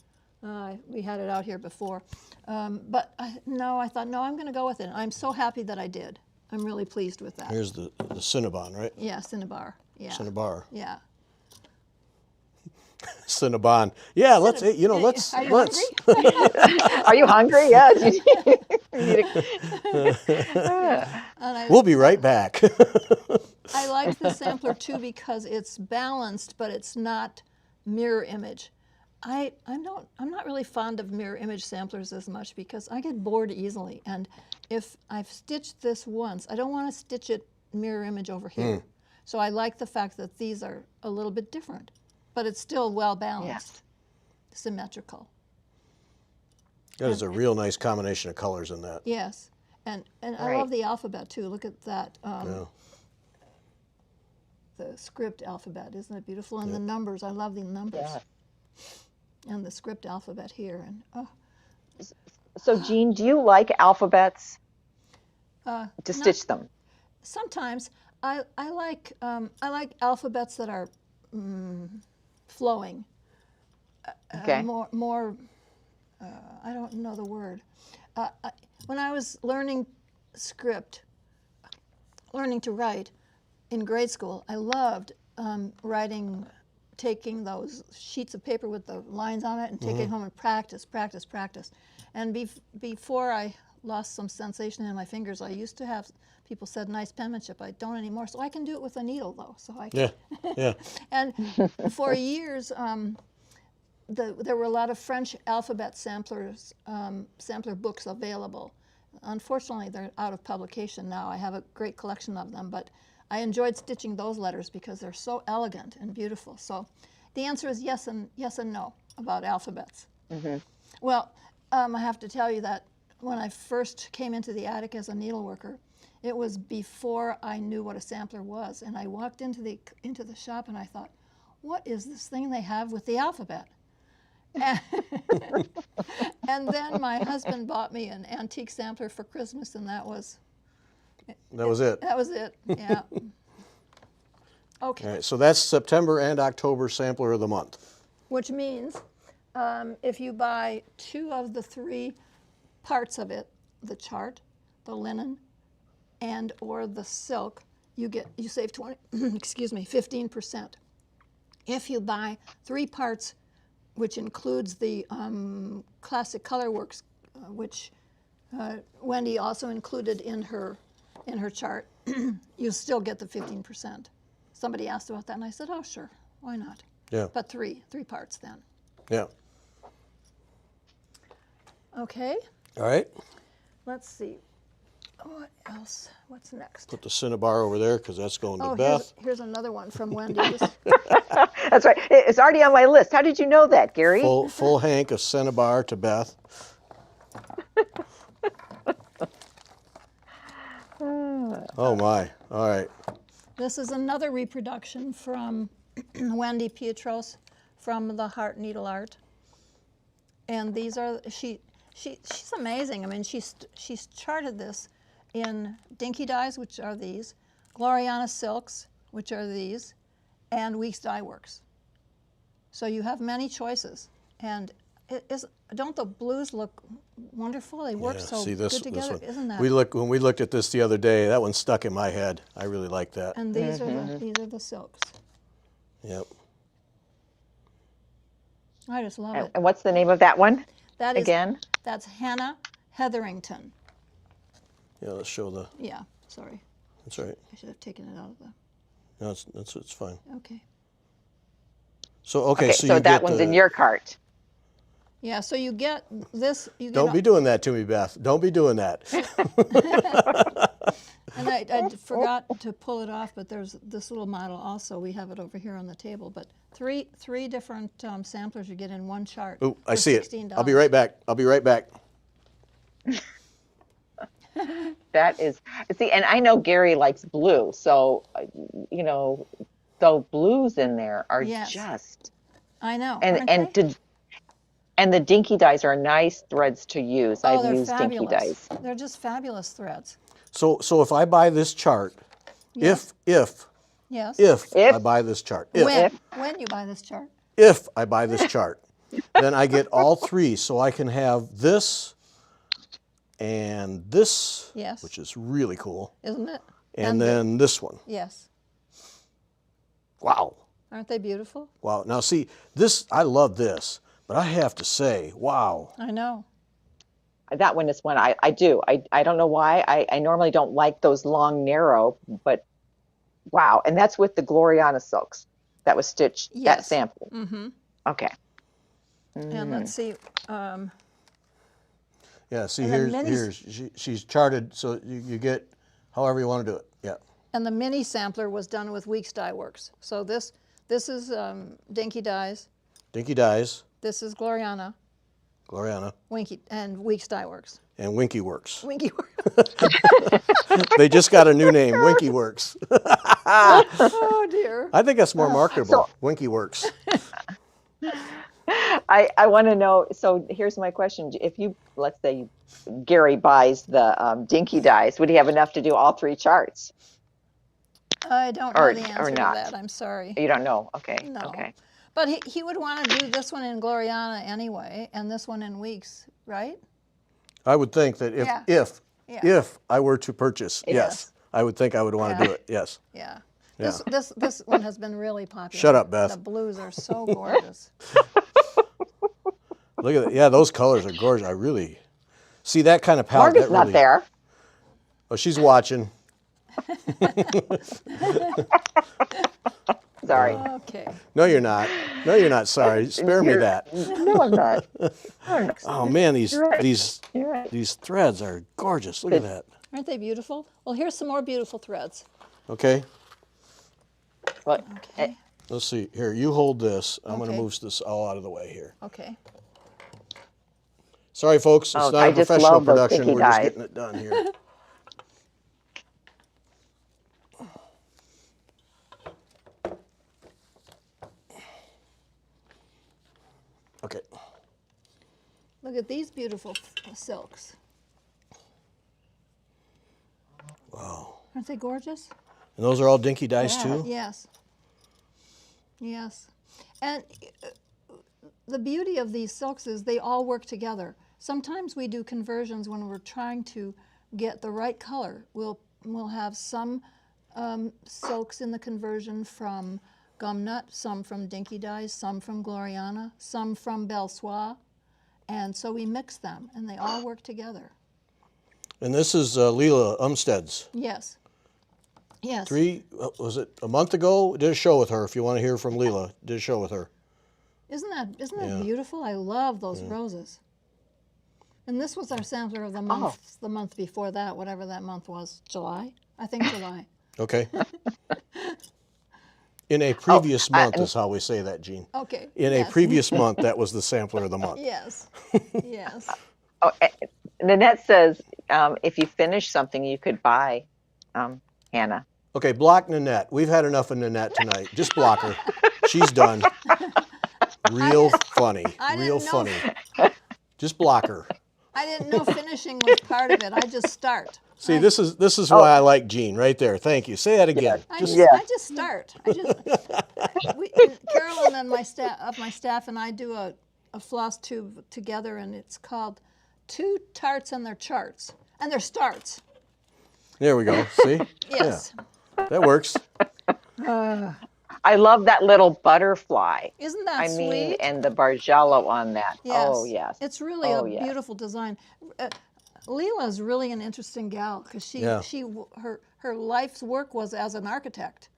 We had it out here before. But no, I thought, no, I'm going to go with it. I'm so happy that I did. I'm really pleased with that. Here's the Cinnabon, right? Yeah, Cinnabar. Yeah. Cinnabar. Yeah. Cinnabon. Yeah, let's, you know, let's, Are you let's. hungry? Are you hungry? Yes. We'll be right back. I liked the sampler too because it's balanced, but it's not mirror image. I'm not really fond of mirror image samplers as much because I get bored easily. And if I've stitched this once, I don't want to stitch it mirror image over here. So I like the fact that these are a little bit different, but it's still well balanced, symmetrical. That is a real nice combination of colors in that. Yes, and I Right. love the alphabet too. Look at that. Yeah. The script alphabet, isn't it beautiful? And the numbers, I love the numbers. Yeah. And the script alphabet here. And oh, So, Jean, do you like alphabets to not- stitch them? sometimes I like alphabets that are flowing. Okay. More. I don't know the word. When I was learning to write in grade school, I loved writing, taking those sheets of paper with the lines on it and taking it home and practice. And before I lost some sensation in my fingers, I used to have people said nice penmanship. I don't anymore, so I can do it with a needle though. So I Yeah, yeah. and for years, there were a lot of French alphabet sampler books available. Unfortunately, they're out of publication now. I have a great collection of them, but I enjoyed stitching those letters because they're so elegant and beautiful. So the answer is yes and no about alphabets. Well, I have to tell you that when I first came into the attic as a needleworker, it was before I knew what a sampler was. And I walked into the shop and I thought, what is this thing they have with the alphabet? And then my husband bought me an antique sampler for Christmas, and that was it. That was it, yeah. Okay. All right, so that's September and October sampler of the month. Which means if you buy 2 of the 3 parts of it, the chart, the linen, and or the silk, you save 15%. If you buy 3 parts, which includes the classic color works, which Wendy also included in her chart, you still get the 15%. Somebody asked about that, and I said, oh, sure, why not? Yeah. But 3 parts then. Yeah. Okay, All right. let's see. What else? What's next? Put the Cinnabar over there because that's going to Oh, Beth. here's another one from Wendy. That's right. It's already on my list. How did you know that, Gary? Full hank of Cinnabar to Beth. Oh my! All right. This is another reproduction from Wendy Piatros from the Heart Needle Art. And these are she's amazing. I mean, she's charted this in dinky dyes, which are these, Gloriana silks, which are these, and Weeks Dye Works. So you have many choices, and don't the blues look wonderful? They work so see good this together, one. isn't that? When we looked at this the other day, that one stuck in my head. I really like that. And these are the silks. Yep. I just love it. And what's the name of that one? That is again? That's Hannah Heatherington. Yeah. Let's show the. Yeah. Sorry, That's right. I should have taken it out of the. No, it's fine. Okay. So okay. So so you that get one's the, in your cart. Yeah. So you get this. You get Don't be doing that to me, Beth. Don't be doing that. And I forgot to pull it off, but there's this little model also. We have it over here on the table. But three different samplers you get in one chart. Oh, I for see it. $16. I'll be right back. That is, see, and I know Gary likes blue, so, though blues in there are Yes. just, I know. and aren't they? and the dinky dyes are nice threads to use. Oh, I've they're used dinky fabulous. dyes. They're just fabulous threads. So if I buy this chart, Yes. if Yes. I buy this chart, When you buy this chart. if I buy this chart, then I get all 3. So I can have this and this, Yes. which is really cool, Isn't it? and then this one. Yes. Wow. Aren't they beautiful? Wow. Now see, I love this, but I have to say, wow. I know. That one is one I do. I don't know why. I normally don't like those long, narrow, but wow. And that's with the Gloriana silks that was stitched, that Yes. sample. Mm-hmm. Okay. And let's see. Yeah, see And the here's she's charted, so you get however you want to do it. Yeah. And the mini sampler was done with Weeks Dye Works. So this is Dinky Dyes. Dinky Dyes, This is Gloriana, Gloriana, Winky, and Weeks Dye Works. and Winky Works. Winky Works. They just got a new name, Winky Works. Oh dear. I think that's more marketable, Winky Works. I want to know, so here's my question. If let's say Gary buys the dinky dyes, would he have enough to do all 3 charts? I don't know Or- the or answer to not. that. I'm sorry. You don't know. Okay. No. Okay. But he would want to do this one in Gloriana anyway, and this one in Weeks, right? I would think that Yeah. if I were to purchase, yes, Yes. I would think I would want to Yeah. do it. Yes. Yeah. Yeah. This one has been really popular. Shut up, Beth. The blues are so gorgeous. Look at that. Yeah, those colors are gorgeous. I really see that kind of palette. Margaret's that really, not there. Oh, she's watching. Sorry. Okay. No, you're not. No, you're not. Sorry. Spare me that. No, I'm not. Oh man, these right. these You're right. these threads are gorgeous. Look at that. Aren't they beautiful? Well, here's some more beautiful threads. Okay. But Okay. Let's see. Here, you hold this. I'm going to Okay. move this all out of the way here. Okay. Sorry, folks. It's Oh, not I a just professional love those production. pinky We're just dyes. getting it done here. Okay. Look at these beautiful silks. Wow. Aren't they gorgeous? And those are all dinky dyes Yeah. too? Yes. Yes. And the beauty of these silks is they all work together. Sometimes we do conversions when we're trying to get the right color. We'll have some silks in the conversion from Gumnut, some from Dinky Dyes, some from Gloriana, some from Belle Soie. And so we mix them, and they all work together. And this is Leela Umsteads. Yes. Yes. Was it a month ago? Did a show with her. If you want to hear from Leela, did a show with her. Isn't that Yeah. beautiful? I love those roses. And this was our sampler of the month, the month before that, whatever that month was, July? I think July. Okay. In a previous month is how we say that, Jean. Okay. In yes. a previous month, that was the sampler of the month. Yes. Yes. oh, Nanette says if you finish something, you could buy Hannah. Okay, block Nanette. We've had enough of Nanette tonight. Just block her. She's done. Real funny. I Real didn't know- funny. Just block her. I didn't know finishing was part of it. I just start. See, this is why I like Jean right there. Thank you. Say that again. I Just, just start. Carolyn and my staff and I do a floss tube together, and it's called Two Tarts and Their Charts. And their starts. there we go. See? Yes. Yeah, that works. I love that little butterfly. Isn't that I sweet? mean, and the bargello on that. Yes. Oh, yes. It's really Oh, a yes. beautiful design. Leela is really an interesting gal because Yeah. her life's work was as an architect,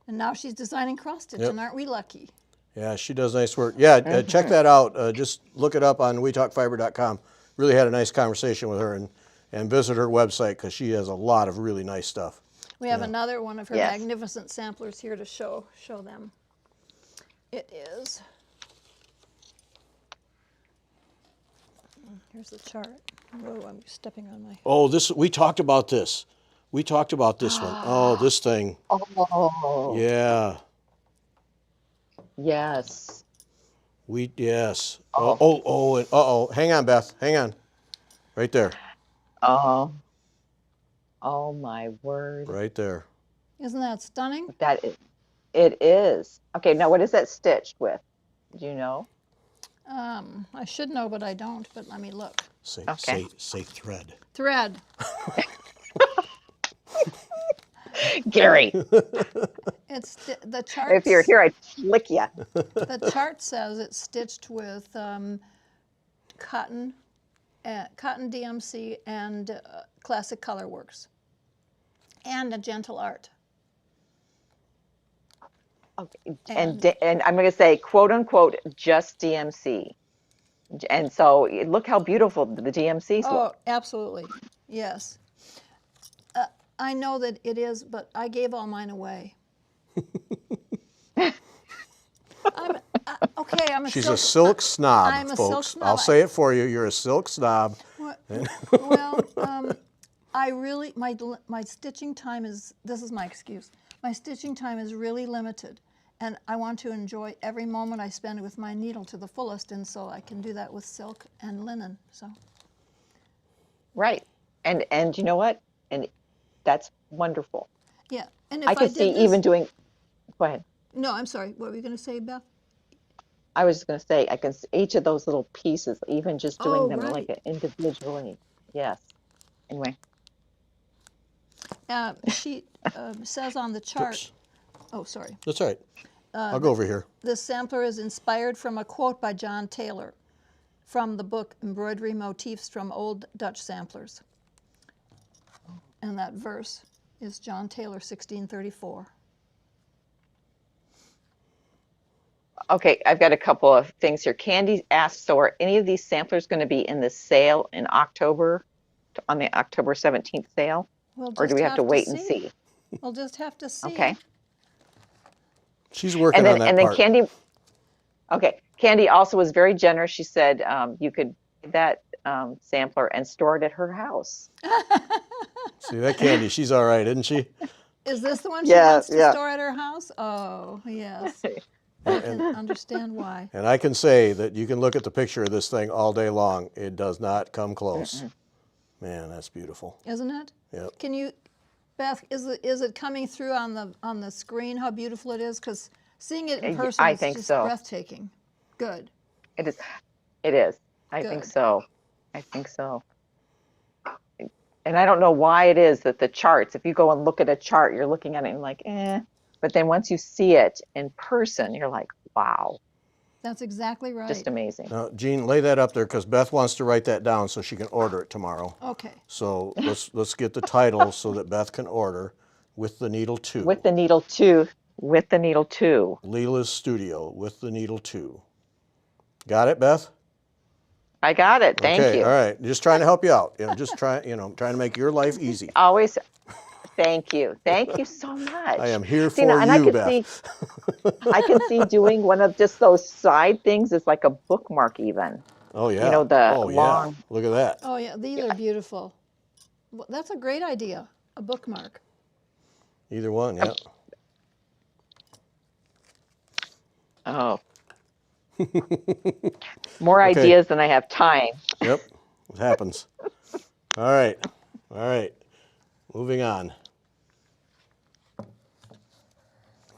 and now she's designing cross stitch. Yep. And aren't we lucky? Yeah, she does nice work. Yeah, check that out. Just look it up on wetalkfiber.com. Really had a nice conversation with her, and visit her website because she has a lot of really nice stuff. We have another one of her Yes. magnificent samplers here to show them. It is. Here's the chart. Whoa, I'm stepping on my. Oh, we talked about this. We talked about this one. Oh, this thing. Oh, Yeah. yes. Yes. Oh. Hang on, Beth. Hang on. Right there. Oh. Oh, my word. Right there. Isn't that stunning? It is. Okay, now what is that stitched with? Do you know? I should know, but I don't. But let me look. Okay. Say thread. Thread. Gary, It's the chart. if you're here, I'd flick you. The chart says it's stitched with cotton DMC and classic color works, and a gentle art. Okay. And I'm going to say, quote unquote, just DMC. And so look how beautiful the DMCs Oh, look. absolutely, yes. I know that it is, but I gave all mine away. I'm a She's silk, a silk snob, I'm a silk folks. snob. I'll say it for you. You're a silk snob. Well, I really my stitching time is. This is my excuse. My stitching time is really limited, and I want to enjoy every moment I spend with my needle to the fullest, and so I can do that with silk and linen. So. Right. And you know what? And that's wonderful. Yeah, And if I I could did see this, even doing. Go ahead. no, I'm sorry. What were you going to say, Beth? I was going to say I can see each of those little pieces, even just doing Oh, them like right. individually. Yes. Anyway. She says on the chart. Oops. Oh, sorry. That's all right. I'll go over here. This sampler is inspired from a quote by John Taylor from the book Embroidery Motifs from Old Dutch Samplers. And that verse is John Taylor, 1634. Okay, I've got a couple of things here. Candy asked, so are any of these samplers going to be in the sale in October, on the October 17th sale? We'll Or do just we have to have wait and see? We'll just have to see. Okay. She's working on that And then part. Candy, okay, Candy also was very generous. She said you could get that sampler and store it at her house. See, that Candy, she's all right, isn't she? Is this the one she Yeah, wants to yeah. store at her house? Oh, yes. I can understand why. And I can say that you can look at the picture of this thing all day long. It does not come close. Man, that's beautiful. Isn't it? Yep. Can you, Beth, is it coming through on the screen how beautiful it is? Because seeing it in person I is think just so. breathtaking. Good. It is. It is. I think Good. so. I think so. And I don't know why it is that the charts, if you go and look at a chart, you're looking at it and like, eh. But then once you see it in person, you're like, wow, That's exactly right. just amazing. Now, Jean, lay that up there because Beth wants to write that down so she can order it tomorrow. Okay. So let's get the title so that Beth can order with the needle 2. With the needle 2. With the needle 2. Leela's Studio with the needle 2. Got it, Beth? I got it. Thank Okay, you. all right. Just trying to help you out. Just trying to make your life easy. Always. Thank you. Thank you so much. I am here See, for now, and you, Beth. I could see doing one of just those side things as like a bookmark even. Oh yeah. You know, the oh long. yeah. Look at that. Oh, yeah, these are beautiful. Well, that's a great idea, a bookmark. Either one, yeah. Oh. More Okay. ideas than I have time. Yep. It happens. All right. All right. Moving on.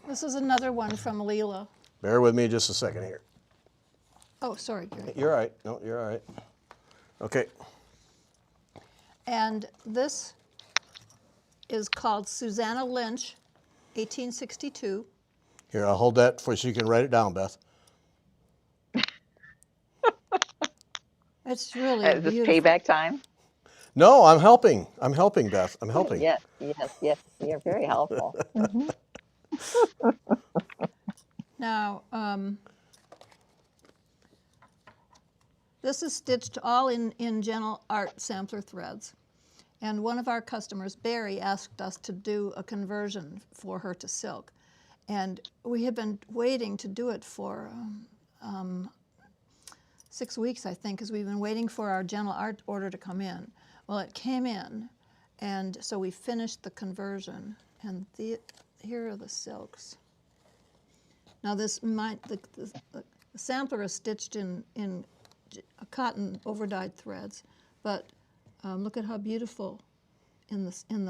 This is another one from Leela. Bear with me just a second here. Oh, sorry, Gary. You're all right. No, you're all right. Okay. And this is called Susanna Lynch, 1862. Here, I'll hold that so you can write it down, Beth. It's really Is this beautiful. payback time? No, I'm helping. I'm helping, Beth. I'm helping. Yes, yes, yes. You're very helpful. Now, this is stitched all in Gentle Art sampler threads. And one of our customers, Barry, asked us to do a conversion for her to silk. And we have been waiting to do it for 6 weeks, I think, because we've been waiting for our Gentle Art order to come in. Well, it came in, and so we finished the conversion. And here are the silks. Now the sampler is stitched in cotton overdyed threads, but look at how beautiful in the. And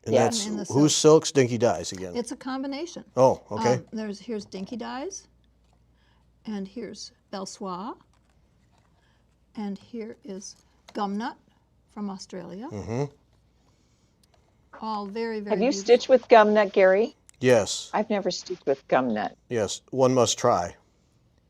Yeah. that's In the whose silks, Dinky Dyes again. It's a combination. Oh, okay. Here's Dinky Dyes, and here's Belsois, and here is Gumnut from Australia. Mm-hmm. All very, very Have you beautiful. stitched with gumnut, Gary? Yes. I've never stitched with gumnut. Yes. One must try.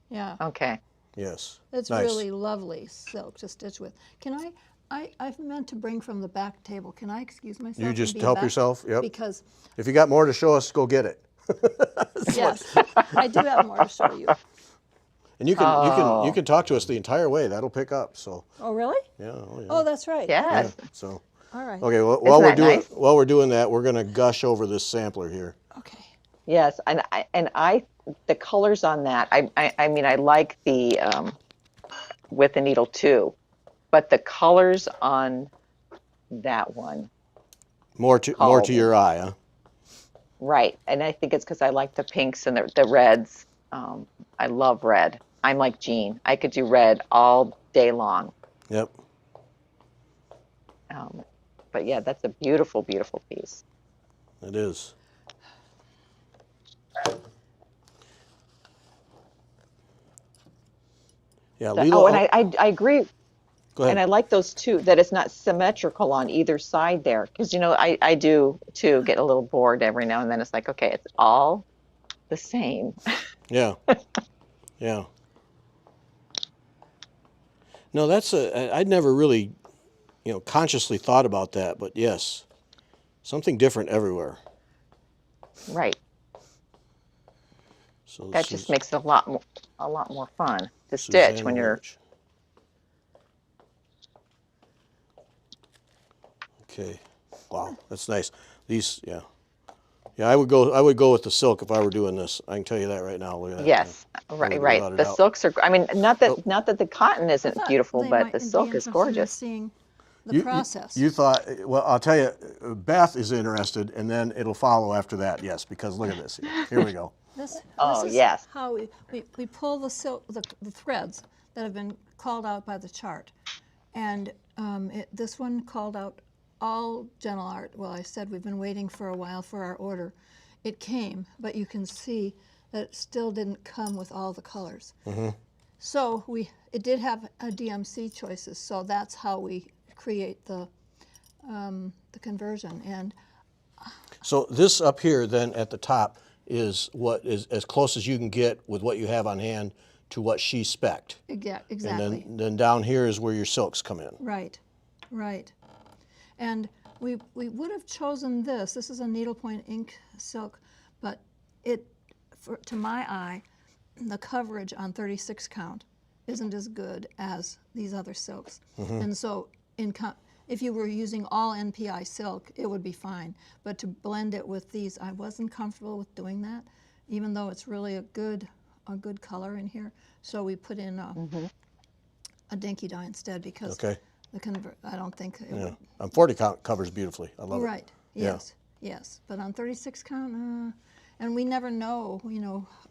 Yeah, Okay. Yes. it's Nice. really lovely silk to stitch with. Can I've meant to bring from the back table. Can I excuse myself? You and just be help back? yourself. Yep. Because, If you got more to show us, go get it. yes, I do have more to show you. And you can talk to us the entire way. That'll pick up. So Oh, really? yeah. Oh, yeah. Oh, that's right. Yes. So All right. okay. Well, Isn't that nice? while we're doing that, we're gonna gush over this sampler here. Okay. Yes, and the colors on that. I mean, I like the with the needle too, but the colors on that one, More to Oh. your eye, huh? right? And I think it's because I like the pinks and the reds. I love red. I'm like Jean. I could do red all day long. Yep. But yeah, that's a beautiful, beautiful piece. It is. Yeah, Leela. Oh, and I agree. Go ahead. And I like those too, that it's not symmetrical on either side there. Because, you know, I do too get a little bored every now and then. It's like, okay, it's all the same. Yeah. Yeah. No, I'd never really, consciously thought about that, but yes, something different everywhere. Right. So That this just is makes it a lot more fun to stitch Susanna when you're. Lynch. Okay. Wow, that's nice. These, yeah. Yeah, I would go with the silk if I were doing this. I can tell you that right now. Look at that. Yes, Without right. a The doubt. silks are. I mean, not Oh. that the cotton isn't Thought beautiful, they but might the be silk is interested in gorgeous. seeing the process. You thought, well, I'll tell you, Beth is interested, and then it'll follow after that, yes, because look at this. Here we go. This Oh, is yes. how we pull the silk, the threads that have been called out by the chart. And this one called out all gentle art. Well, I said we've been waiting for a while for our order. It came, but you can see that it still didn't come with all the colors. So it did have a DMC choices, so that's how we create the conversion. And So this up here then at the top is what is as close as you can get with what you have on hand to what she spec'd. exactly. And then down here is where your silks come in. Right, right. And we would have chosen this. This is a needlepoint ink silk, but to my eye, the coverage on 36 count isn't as good as these other silks. And so if you were using all NPI silk, it would be fine. But to blend it with these, I wasn't comfortable with doing that, even though it's really a good color in here. So we put in a dinky dye instead because Okay. I don't think it Yeah. On 40 count covers beautifully. I love it. Right. Yes. Yes. But on 36 count, and we never know,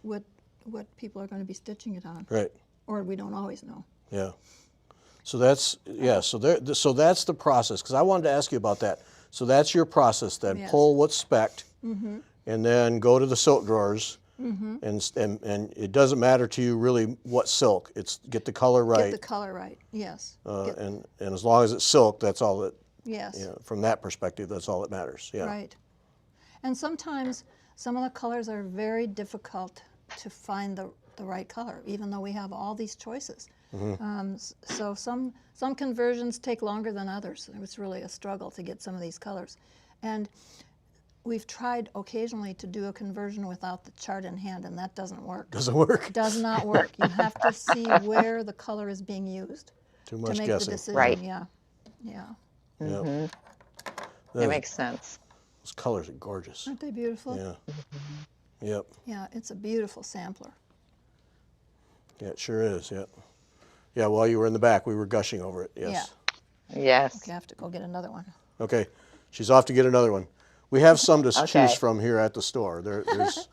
what people are going to be stitching it on, Right. or we don't always know. Yeah. So that's so that's the process, because I wanted to ask you about that. So that's your process then. Yes. Pull what's spec'd, and then go to the silk drawers, and it doesn't matter to you really what silk. It's get the color right. Get the color right. Yes. And as long as it's silk, that's all that. Yes. From that perspective, that's all that matters. Yeah. Right. And sometimes some of the colors are very difficult to find the right color, even though we have all these choices. So some conversions take longer than others. It's really a struggle to get some of these colors. And we've tried occasionally to do a conversion without the chart in hand, and that doesn't work. Doesn't work. Does not work. You have to see where the color is being used Too to much make guessing. the decision. Right. Yeah. Yeah. Yeah. That makes sense. Those colors are gorgeous. Aren't they beautiful? Yeah. Yep. Yeah, it's a beautiful sampler. Yeah, it sure is. Yeah. Yeah. While you were in the back, we were gushing over it. Yes. Yes. Okay, I have to go get another one. Okay. She's off to get another one. We have some to choose Okay. from here at the store. There's a Yes.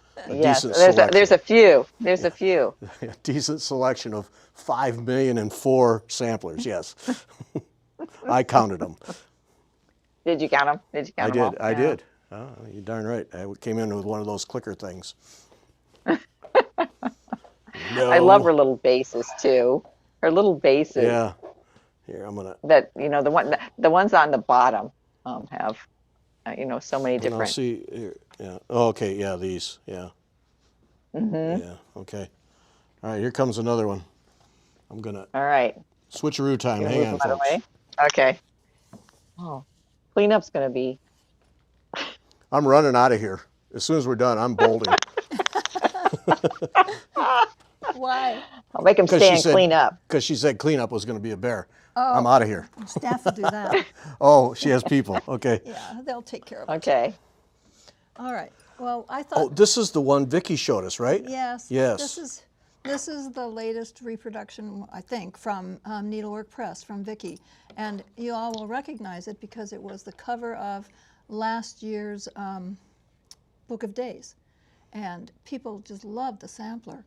decent There's selection. a few. There's a few. A decent selection of 5,000,004 samplers. Yes. I counted them. Did you count them? Did you I count them all? did. I Yeah. did. Oh, you're darn right. I came in with one of those clicker things. No. I love her little bases too. Her little bases. Yeah. Here, I'm gonna. That the ones on the bottom have so many And I'll different. see here. Yeah. Oh, okay. Yeah. These. Yeah. Yeah. Okay. All right. Here comes another one. I'm gonna All right. switcheroo time. Gonna Hang move on, them out of the folks. way? Okay. Oh, cleanup's gonna be. I'm running out of here. As soon as we're done, I'm bolting. Why? I'll make them stay and clean up. Because she said cleanup was going to be a bear. I'm out of here. Staff will do that. Oh, she has people. Okay. Yeah, they'll take care of it. Okay. All right. Well, I thought. Oh, this is the one Vicki showed us, right? Yes. Yes. This is the latest reproduction, I think, from Needlework Press from Vicki, and you all will recognize it because it was the cover of last year's Book of Days, and people just loved the sampler,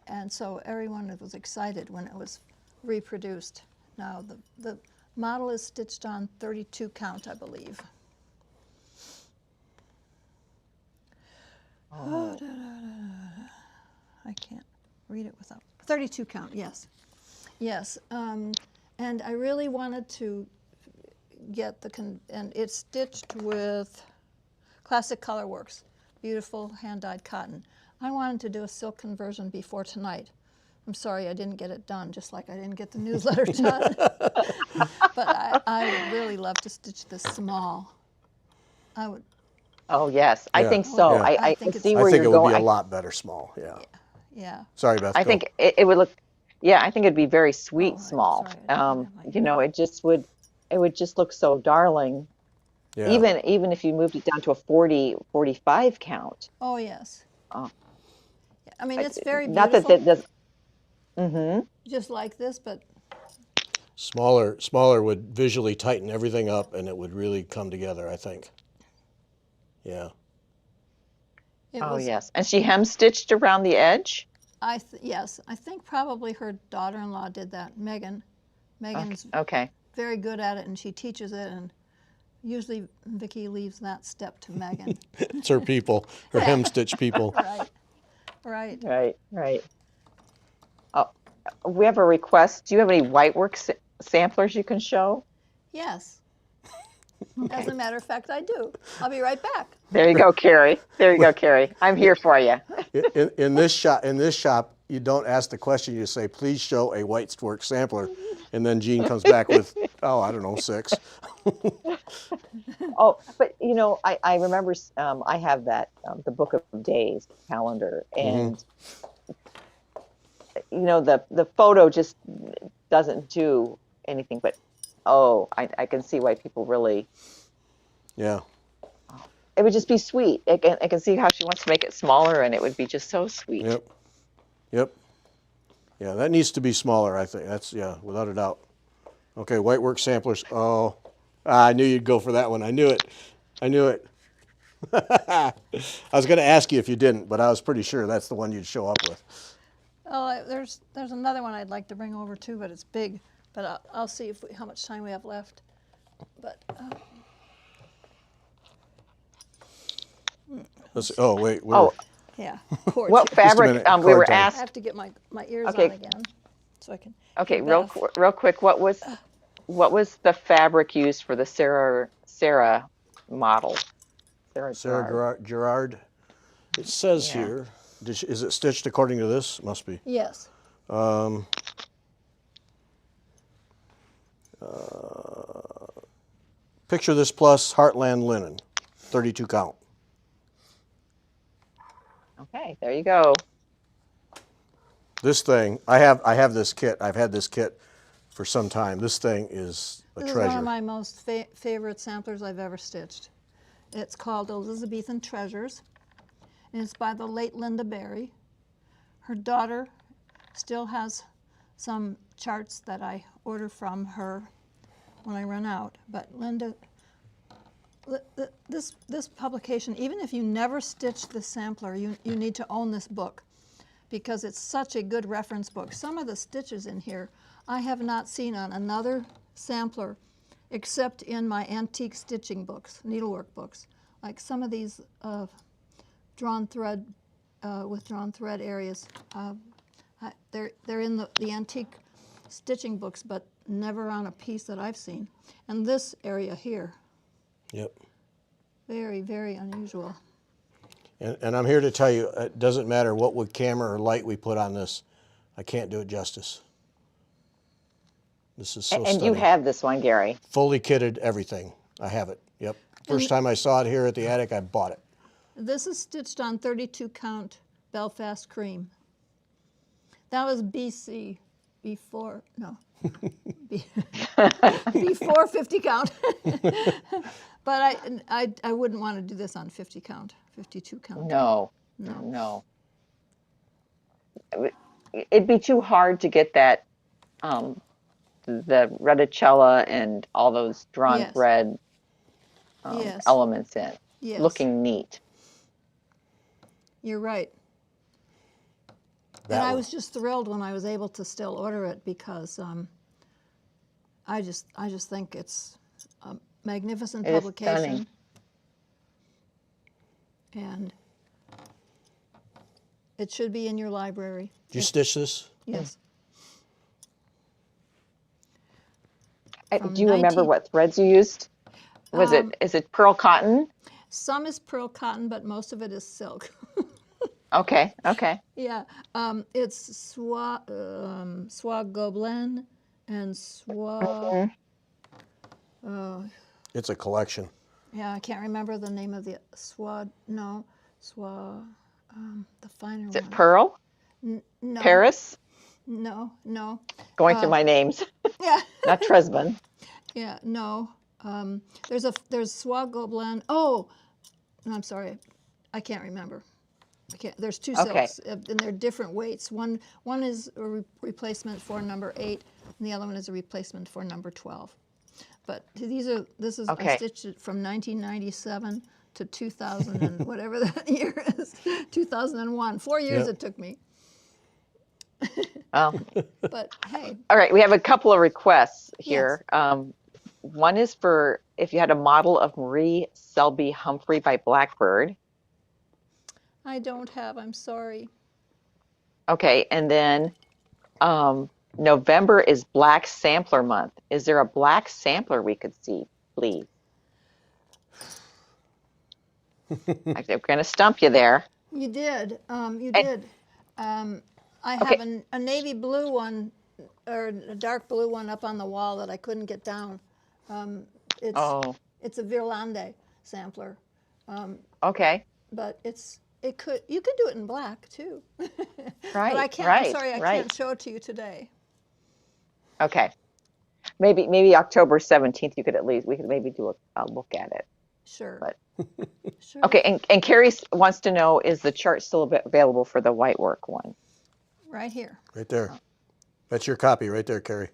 and so everyone was excited when it was reproduced. Now the Model is stitched on 32 count, I believe. Oh. I can't read it without 32 count. Yes, yes. And I really wanted to get and it's stitched with Classic Color Works, beautiful hand-dyed cotton. I wanted to do a silk conversion before tonight. I'm sorry I didn't get it done, just like I didn't get the newsletter done. But I would really love to stitch this small. I would. Oh yes, I Yeah. think so. Yeah. I think see I where think you're it would going. be a lot better small. Yeah. Yeah. Sorry, Beth. I go. think it would look, yeah, I think it'd be very sweet I'm small. sorry, I didn't have my- You know, it would just look so darling. Yeah. Even if you moved it down to a 40, 45 count. Oh yes. Oh, Yeah, I mean, it's very not beautiful, that that does. Mm-hmm. just like this, but Smaller would visually tighten everything up, and it would really come together, I think. Yeah. it Oh was. yes, and she hem stitched around the edge. Yes, I think probably her daughter-in-law did that, Megan. Megan's Okay. very good at it, and she teaches it, and usually Vicki leaves that step to Megan. It's her people, her hem stitch people. Right, right. Right. Oh, we have a request. Do you have any whitework samplers you can show? Yes. As a matter of fact, I do. I'll be right back. There you go, Carrie. There you go, Carrie. I'm here for you. In this shop, you don't ask the question. You say, "Please show a whitework sampler," and then Jean comes back with, "Oh, I don't know, 6." Oh, but you know, I remember I have that the Book of Days calendar, and you know the photo just doesn't do anything. But I can see why people really. Yeah. It would just be sweet. I can see how she wants to make it smaller, and it would be just so sweet. Yep. Yeah, that needs to be smaller, I think. That's, yeah, without a doubt. Okay, whitework samplers. Oh, I knew you'd go for that one. I knew it. I was going to ask you if you didn't, but I was pretty sure that's the one you'd show up with. Oh, there's another one I'd like to bring over too, but it's big. But I'll see how much time we have left. But Let's see. Oh, wait. yeah, cord. What fabric? minute, We were cord time. I asked. have to get my ears Okay. on again, so I can. Okay, hear real Beth. quick. What was the fabric used for the Sarah model? Sarah Gerard. It says Yeah. here, is it stitched according to this? Must be. Yes. Picture this plus Heartland linen, 32 count. Okay, there you go. This thing, I have this kit. I've had this kit for some time. This thing is a This is treasure. one of my most favorite samplers I've ever stitched. It's called Elizabethan Treasures, and it's by the late Linda Berry. Her daughter still has some charts that I order from her when I run out. But Linda, this publication, even if you never stitch the sampler, you need to own this book because it's such a good reference book. Some of the stitches in here I have not seen on another sampler except in my antique stitching books, needlework books. Like some of these drawn thread, with drawn thread areas, they're in the antique stitching books, but never on a piece that I've seen. And this area here, Yep. very, very unusual. And I'm here to tell you, it doesn't matter what wood camera or light we put on this, I can't do it justice. This is so And you stunning. have this one, Gary. Fully kitted, everything. I have it. Yep. First time I saw it here at the attic, I bought it. This is stitched on 32 count Belfast cream. That was BC, before, no, before 50 count. But I wouldn't want to do this on 50 count, 52 count. No. It'd be too hard to get that, the reticella and all those drawn Yes. thread Yes. elements in. Yes. Looking neat. You're right. That And I one. was just thrilled when I was able to still order it because I just think it's a magnificent It is publication. stunning. And it should be in your library. Did you stitch this? Yes. Do From you remember 19 what threads you used? Is it pearl cotton? Some is pearl cotton, but most of it is silk. Okay, okay. Yeah, it's soie gobelin and soie. It's a collection. Yeah, I can't remember the name of the soie. No, soie. The finer Is it one. pearl? No, Paris? no. Going through my names. Yeah, Not Tresman. yeah, no. There's soie gobelin. Oh, no, I'm sorry, I can't remember. There's two Okay. silks, and they're different weights. One is a replacement for number 8, and the other one is a replacement for number 12. But this is Okay. I stitched it from 1997 to 2000 and whatever that year is, 2001. 4 years Yep. it took me. Oh. But hey, All right, we have a couple of requests here. One is for if you had a model of Marie Selby Humphrey by Blackbird. I don't have. I'm sorry. Okay, and then November is Black Sampler Month. Is there a black sampler we could see, please? I'm going to stump you there. You did. You And- did. I have Okay. a navy blue one, or a dark blue one up on the wall that I couldn't get down. It's Oh, it's a Virlande sampler, okay. but you could do it in black too. Right, But I can't. right, I'm sorry, I right. can't show it to you today. Okay. Maybe October 17th we could maybe do a look at it. Sure. But- Sure. Okay, and Carrie wants to know, is the chart still available for the white work one? Right here. Right there. That's your copy right there, Carrie.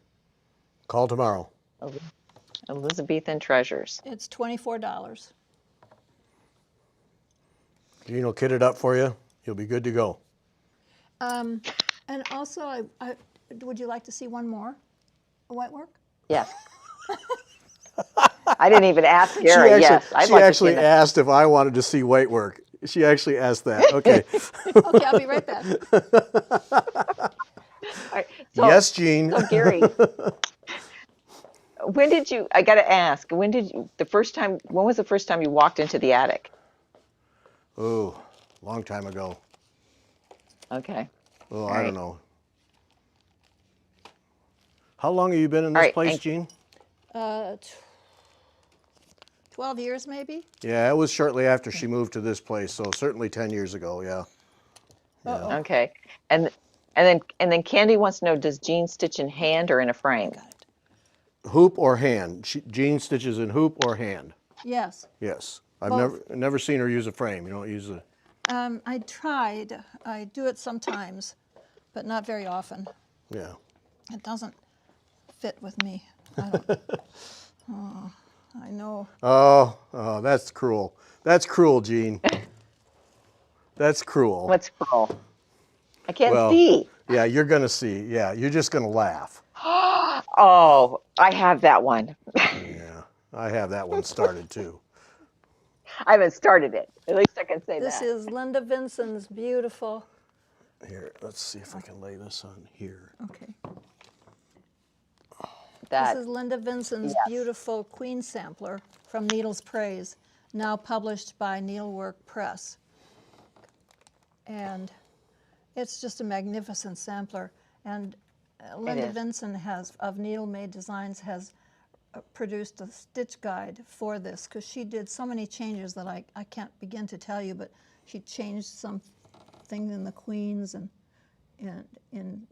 Call tomorrow. Elizabethan Treasures. It's $24. Gene will kit it up for you. You'll be good to go. And also, would you like to see one more? A white work? Yes. I didn't even ask Gary. Yes, I'd she like actually to see asked if I wanted to see white work. She actually asked that. Okay. Okay, I'll be right back. All right, so, Yes, Gene. So Gary, I got to ask, when was the first time you walked into the attic? Oh, long time ago. Okay. Oh, All I right. don't know. How long have you been in All this right, place, and- Gene? 12 years maybe? Yeah, it was shortly after she moved to this place, so certainly 10 years ago, yeah. Uh-oh. Okay. And then Candy wants to know, does Jean stitch in hand or in a frame? Got it. Hoop or hand? Gene stitches in hoop or hand? Yes. Yes. I've Both. never seen her use a frame. You don't use a... I tried. I do it sometimes, but not very often. Yeah. It doesn't fit with me. I don't. Oh, I know. Oh, that's cruel. That's cruel, Gene. That's cruel. What's cruel? I can't Well, see. Yeah, you're going to see. Yeah, you're just going to laugh. Oh, I have that one. Yeah, I have that one started too. I haven't started it. At least I can say This that. is Linda Vinson's beautiful. Here, let's see if I can lay this on here. Okay. That This is Linda Vinson's Yes. beautiful Queen sampler from Needle's Praise, now published by Needlework Press. And it's just a magnificent sampler. And Linda is. Vinson of Needle Made Designs has produced a stitch guide for this, because she did so many changes that I can't begin to tell you, but she changed some things in the queens and in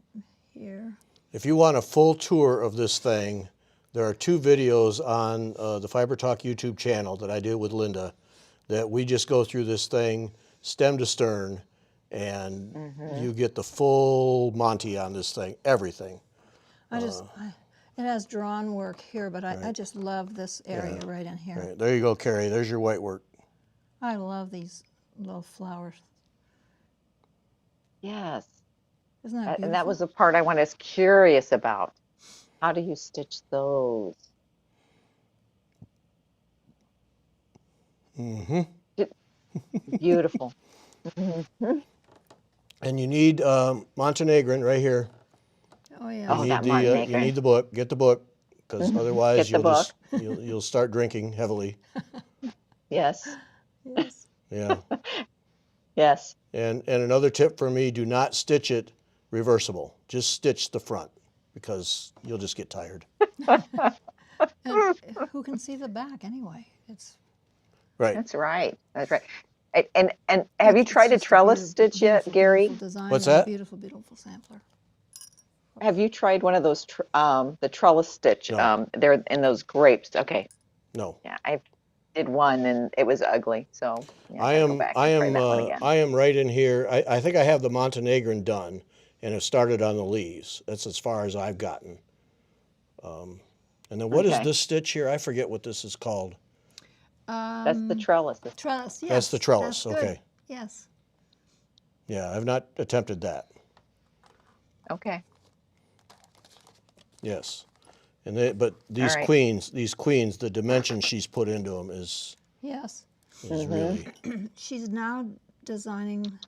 here. If you want a full tour of this thing, there are 2 videos on the Fiber Talk YouTube channel that I did with Linda that we just go through this thing stem to stern, and you get the full Monty on this thing, everything. It has drawn work here, but I just love this area right in here. Right, there you go, Carrie. There's your white work. I love these little flowers. yes. Isn't that beautiful? And that was the part I was curious about. How do you stitch those? Mm-hmm. Beautiful. And you need Montenegrin right here. Oh, yeah. Oh, that You Montenegrin. need the book. Get the book, because otherwise Get the book. you'll start drinking heavily. Yes. Yes. Yeah. Yes. And another tip for me: do not stitch it reversible. Just stitch the front, because you'll just get tired. And who can see the back anyway? It's Right. That's right. That's right. And have you it's tried a just trellis beautiful, stitch yet, beautiful, Gary? Beautiful design What's and a that? beautiful, beautiful sampler. Have you tried one of those the trellis stitch? No. They're in those grapes. Okay. No. Yeah, I did one and it was ugly. So yeah, I gotta go am back I and try am that one again. I am right in here. I think I have the Montenegrin done, and it started on the leaves. That's as far as I've gotten. And then what is Okay. this stitch here? I forget what this is called. That's the trellis. Trellis, yes. That's the trellis. That's good. Okay. Yes. Yeah, I've not attempted that. Okay. Yes. But these right. queens, the dimension she's put into them is Yes. really She's now designing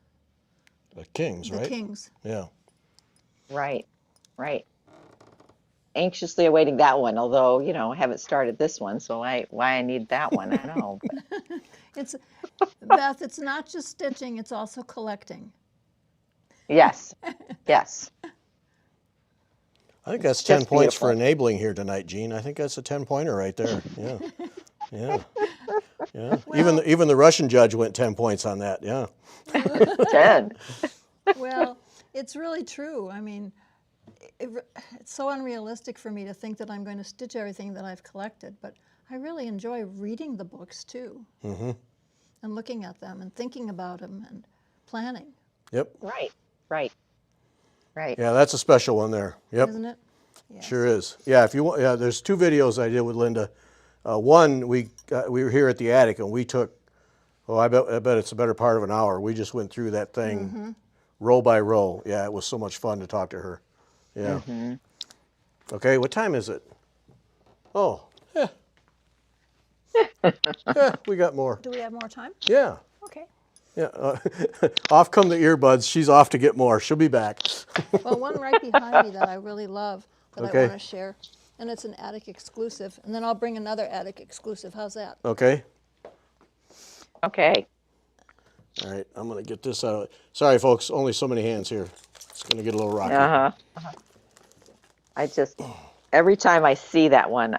the kings, the right? kings. Yeah. Right. Right. Anxiously awaiting that one, although, I haven't started this one, so why I need that one, I don't know. But It's Beth, it's not just stitching, it's also collecting. yes. Yes. I think that's It's 10 just points for beautiful. enabling here tonight, Jean. I think that's a 10-pointer right there. Yeah. Yeah. Yeah. Even the Russian judge went 10 points on that. Yeah. 10. Well, it's really true. I mean, it's so unrealistic for me to think that I'm going to stitch everything that I've collected, but I really enjoy reading the books too, and looking at them and thinking about them and planning, Yep. Right. Right. Right. Yeah, that's a special one there. Yep. isn't it? Yes. Sure is. Yeah, if you want, yeah, there's 2 videos I did with Linda. One, we were here at the attic and we took, I bet it's a better part of an hour. We just went through that thing row by row. Yeah, it was so much fun to talk to her. Yeah. Okay, what time is it? Oh, yeah. Yeah, we got more. Do we have more time? Yeah. Okay. Yeah. Off come the earbuds. She's off to get more. She'll be back. Well, one right behind me that I really love that Okay. I want to share, and it's an attic exclusive, and then I'll bring another attic exclusive. How's that? Okay. Okay. All right, I'm going to get this out. Sorry, folks, only so many hands here. It's going to get a little rocky. I just every time I see that one,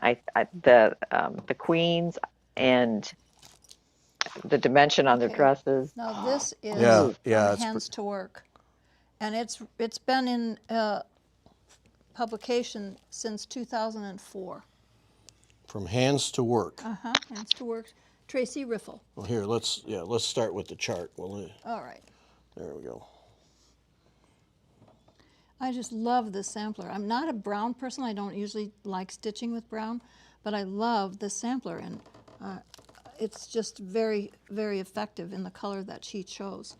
the queens and the dimension on their Okay. dresses. Now this is Yeah, from it's Hands to Work, and it's been in publication since 2004. From Hands to Work. Hands to Work, Tracy Riffle. Well, here, let's start with the chart. Well, All right. there we go. I just love this sampler. I'm not a brown person. I don't usually like stitching with brown, but I love this sampler, and it's just very, very effective in the color that she chose.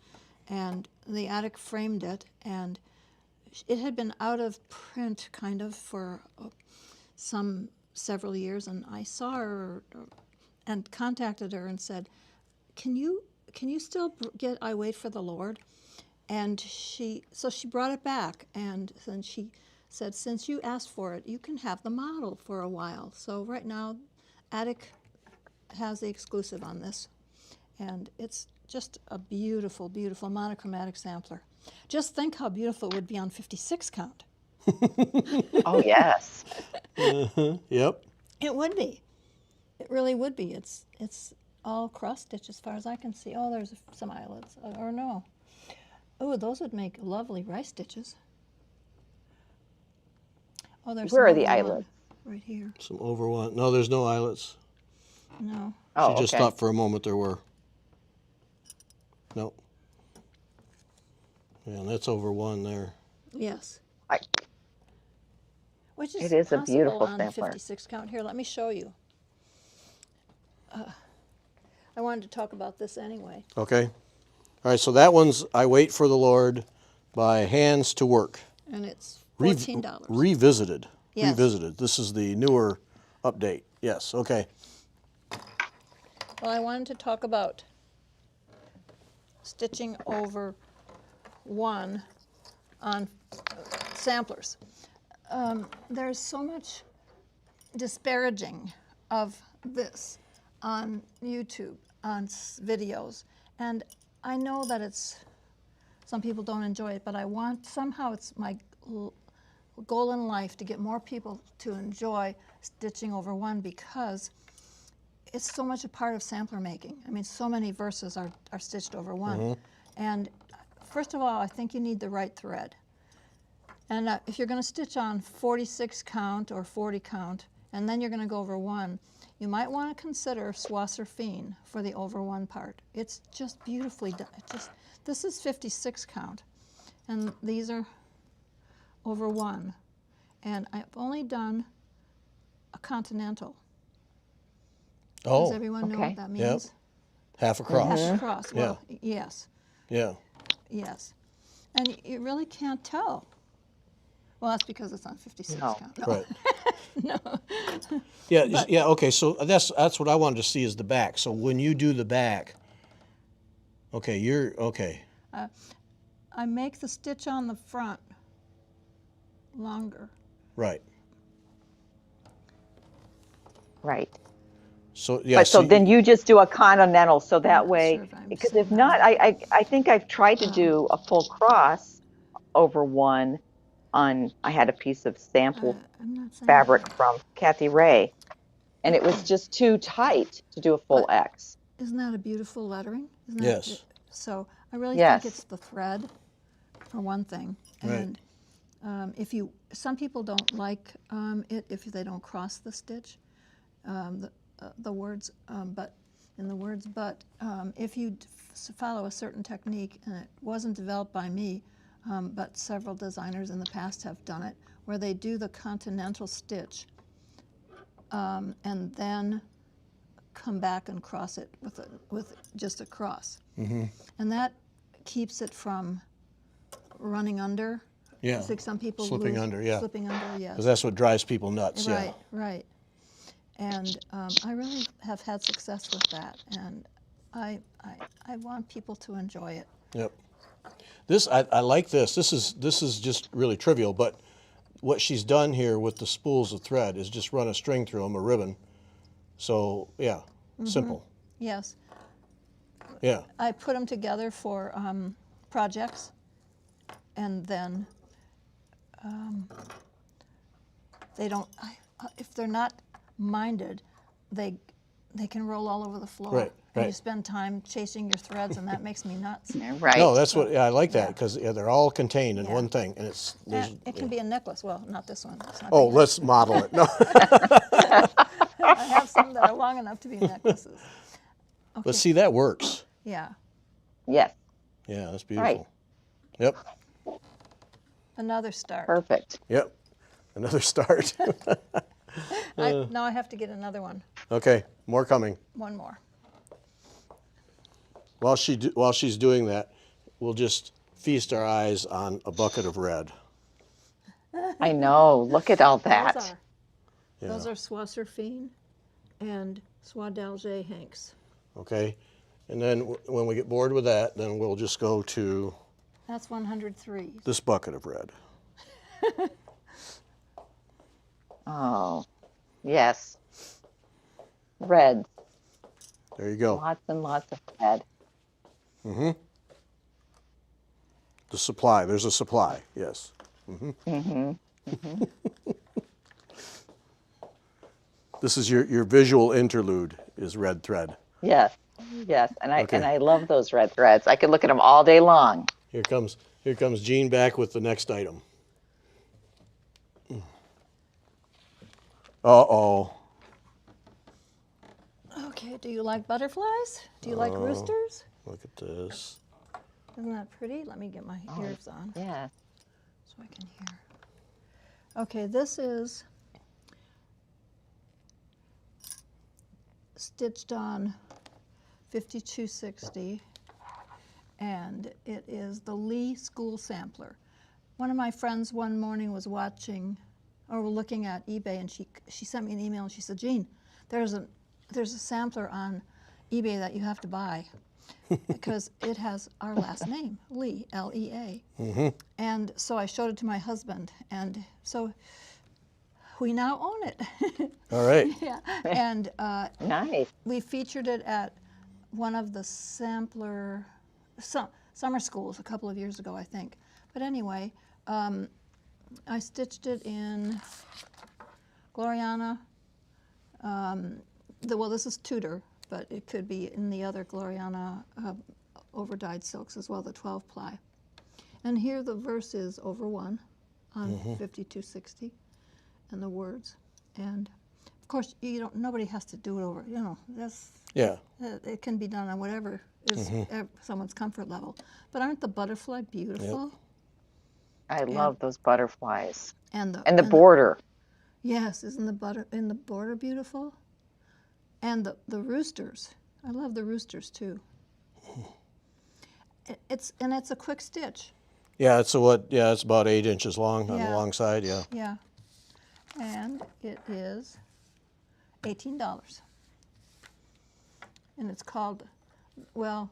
And the attic framed it, and it had been out of print kind of for several years, and I saw her and contacted her and said, can you still get I Wait for the Lord? And she brought it back, and then she said, since you asked for it, you can have the model for a while. So right now, Attic has the exclusive on this, and it's just a beautiful, beautiful monochromatic sampler. Just think how beautiful it would be on 56 count. Oh yes. Yep. It would be. It really would be. It's all cross stitch as far as I can see. Oh, there's some eyelets, or no. Oh, those would make lovely rice stitches. Oh, there's Where some are the over one eyelets? right here. Some over one. No, there's no eyelets. No. Oh, She just okay. thought for a moment there were. Nope. Yeah, and that's over one there. Yes. I- Which It is a possible beautiful on sampler. 56 count. Here, let me show you. I wanted to talk about this anyway. Okay. All right, so that one's I Wait for the Lord by Hands to Work. And it's $14. Revisited. Yes. revisited. This is the newer update. Yes, okay. Well, I wanted to talk about stitching over one on samplers. There's so much disparaging of this on YouTube, on videos, and I know that some people don't enjoy it, but somehow it's my goal in life to get more people to enjoy stitching over one, because it's so much a part of sampler making. I mean, so many verses are stitched over one. And first of all, I think you need the right thread. And if you're going to stitch on 46 count or 40 count, and then you're going to go over one, you might want to consider Swasser Fien for the over one part. It's just beautifully done. This is 56 count, and these are over one. And I've only done a continental. Oh, Does everyone know okay. what that means? Yep. Half across. Half across. Well, yes, Yeah. yes. And you really can't tell. Well, that's because it's on 56 No. count. No. Right. No. Yeah, okay, so that's what I wanted to see is the back. So when you do the back, okay, okay. I make the stitch on the front longer. Right. Right. So, yeah. But so then you just do a continental, so that not way, sure if I'm because saying if that not, right. I think I've tried to do a full cross over one on, I had a piece of sample I'm not saying fabric that. from Kathy Ray, and it was just too tight to do a full But- X. Isn't that a beautiful lettering? Isn't that Yes. So I really Yes. think it's the thread, for one thing. Right. And some people don't like it if they don't cross the stitch, the words, but if you follow a certain technique, and it wasn't developed by me, but several designers in the past have done it, where they do the continental stitch and then come back and cross it with just a cross. And that keeps it from running under. Yeah. I think some people Slipping under, yeah. Slipping under, yes. Because that's what drives people nuts, Right, right. And I really have had success with that, and I want people to enjoy it. yeah. Yep. I like this. This is just really trivial, but what she's done here with the spools of thread is just run a string through them, a ribbon. So, yeah, simple. Yes, Yeah. I put them together for projects, and then they don't. If they're not minded, they can roll all over the floor. Right, And you right. spend time chasing your threads, and that makes me nuts. Right. No, that's what, I like that, because they're all contained in Yeah. one thing, and It can be a necklace. Well, not this one. It's not Oh, big enough. let's model it. No. I have some that are long enough to be necklaces. Okay. But see, that works. Yeah. Yes. Yeah, that's beautiful. Right. Yep, Another start. Perfect. yep. Another start. Now I have to get another one. Okay, more coming. One more. While she's doing that, we'll just feast our eyes on a bucket of red. I know. Look at all that. Those are Swasser Fien and Soie d'Alger Hanks. Okay, and then when we get bored with that, then we'll just go to That's 103. this bucket of red. Oh, yes. Red. There you go. Lots and lots of red. The supply. There's a supply. Yes. This is your visual interlude. Is red thread. Yes. Yes. And Okay. I love those red threads. I could look at them all day long. Here comes Jean back with the next item. Uh-oh. Okay, do you like butterflies? Do you like roosters? Look at this. Isn't that pretty? Let me get my ears on Yeah. so I can hear. Okay, this is stitched on 5260, and it is the Lee School Sampler. One of my friends one morning was watching or we're looking at eBay, and she sent me an email, and she said, Jean, there's a sampler on eBay that you have to buy because it has our last name, Lea, L-E-A. And so I showed it to my husband, and so we now own it. All right. Yeah, and Nice. we featured it at one of the sampler summer schools a couple of years ago, I think. But anyway, I stitched it in Gloriana. Well, this is Tudor, but it could be in the other Gloriana over-dyed silks as well, the 12 ply. And here the verse is over 1 on 5260, and the words. And of course, nobody has to do it over. That's Yeah. it can be done on whatever is someone's comfort level. But aren't the butterfly beautiful? I love those butterflies. And the border. Yes, isn't the border beautiful? And the roosters. I love the roosters too. It's a quick stitch. Yeah, it's it's about 8 inches long on the Yeah. long side, yeah. Yeah. And it is $18. And it's called, well,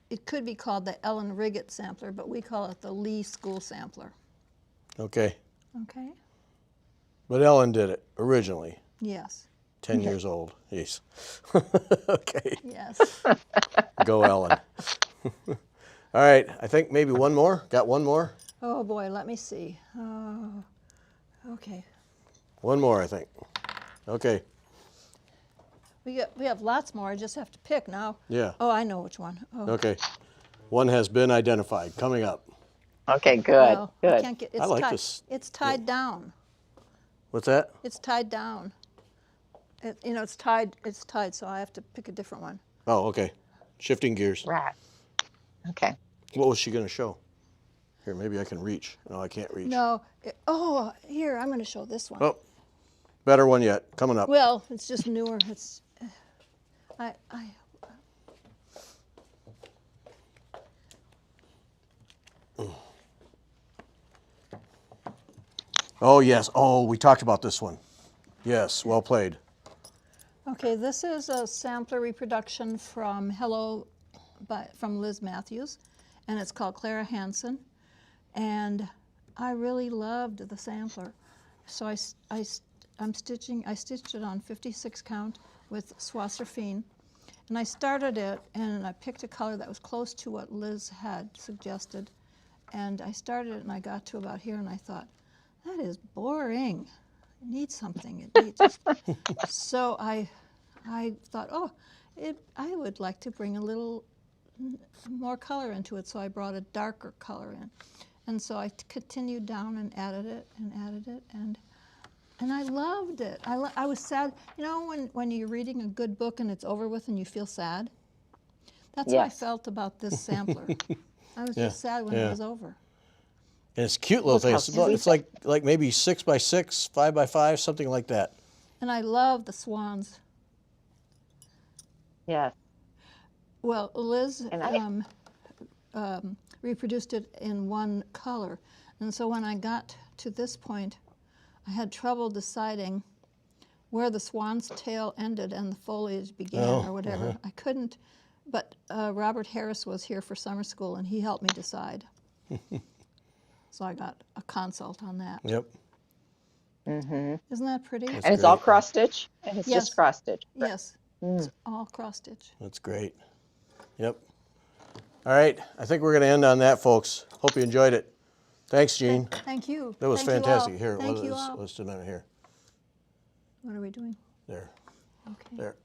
it could be called the Ellen Riggett sampler, but we call it the Lea School sampler. Okay. Okay? But Ellen did it originally, Yes. 10 years old. Yes. Okay. Yes. Go Ellen. All right, I think maybe one more. Got one more? Oh boy, let me see. Oh, okay. One more, I think. Okay. We have lots more. I just have to pick now. Yeah. Oh, I know which one. Oh. Okay. One has been identified. Coming up. Okay, good, Well, I good. can't get. It's I like tied, this. It's tied down. What's that? It's tied down. It's tied. It's tied. So I have to pick a different one. Oh, okay. Shifting gears. Right. Okay. What was she going to show? Here, maybe I can reach. No, I can't reach. No. Here I'm going to show this one. Oh, better one yet. Coming up. Well, it's just newer. It's. Oh, yes. Oh, we talked about this one. Yes, well played. Okay, this is a sampler reproduction from from Liz Matthews, and it's called Clara Hansen. And I really loved the sampler, so I stitched it on 56 count with Swasserfine, and I started it, and I picked a color that was close to what Liz had suggested, and I started it, and I got to about here, and I thought, that is boring. It needs something. So I thought, I would like to bring a little more color into it, so I brought a darker color in. And so I continued down and added it, and I loved it. I was sad. When you're reading a good book and it's over with and you feel sad? That's how I Yes. felt about this sampler. I was just sad when it was over. And it's a cute little thing. how It's like maybe 6 by 6, 5 by 5, something like that. And I love the swans. Yes. Well, Liz And reproduced it in one color. And so when I got to this point, I had trouble deciding where the swan's tail ended and the foliage began or whatever. I couldn't, but Robert Harris was here for summer school and he helped me decide. So I got a consult on that. Yep. Isn't that pretty? and it's all cross stitch, and it's Yes. just cross stitch. Yes, it's all cross stitch. That's great. Yep. All right. I think we're going to end on that, folks. Hope you enjoyed it. Thanks, Jean. Thank you. That was Thank you fantastic. all. Here, Thank you all. let's do that here. What are we doing? There. Okay. There.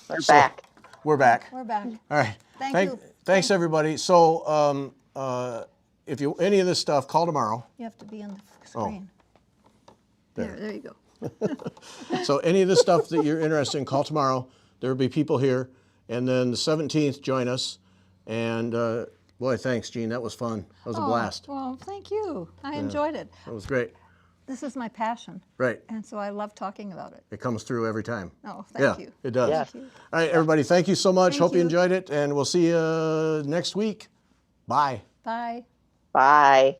We're So, back. We're back. We're back. All right. Thank you. Thanks, everybody. So, if you any of this stuff, call tomorrow. You have to be on the screen. There. There you go. So any of the stuff that you're interested in, call tomorrow. There will be people here. And then the 17th, join us. And boy, thanks, Jean. That was fun. That was a blast. Well, thank you. I enjoyed it. That was great. This is my passion, Right. and so I love talking about it. It comes through every time. Oh, thank you. It does. Yeah. Thank you. All right, everybody. Thank you so much. Thank Hope you you. enjoyed it. And we'll see you next week. Bye. Bye. Bye.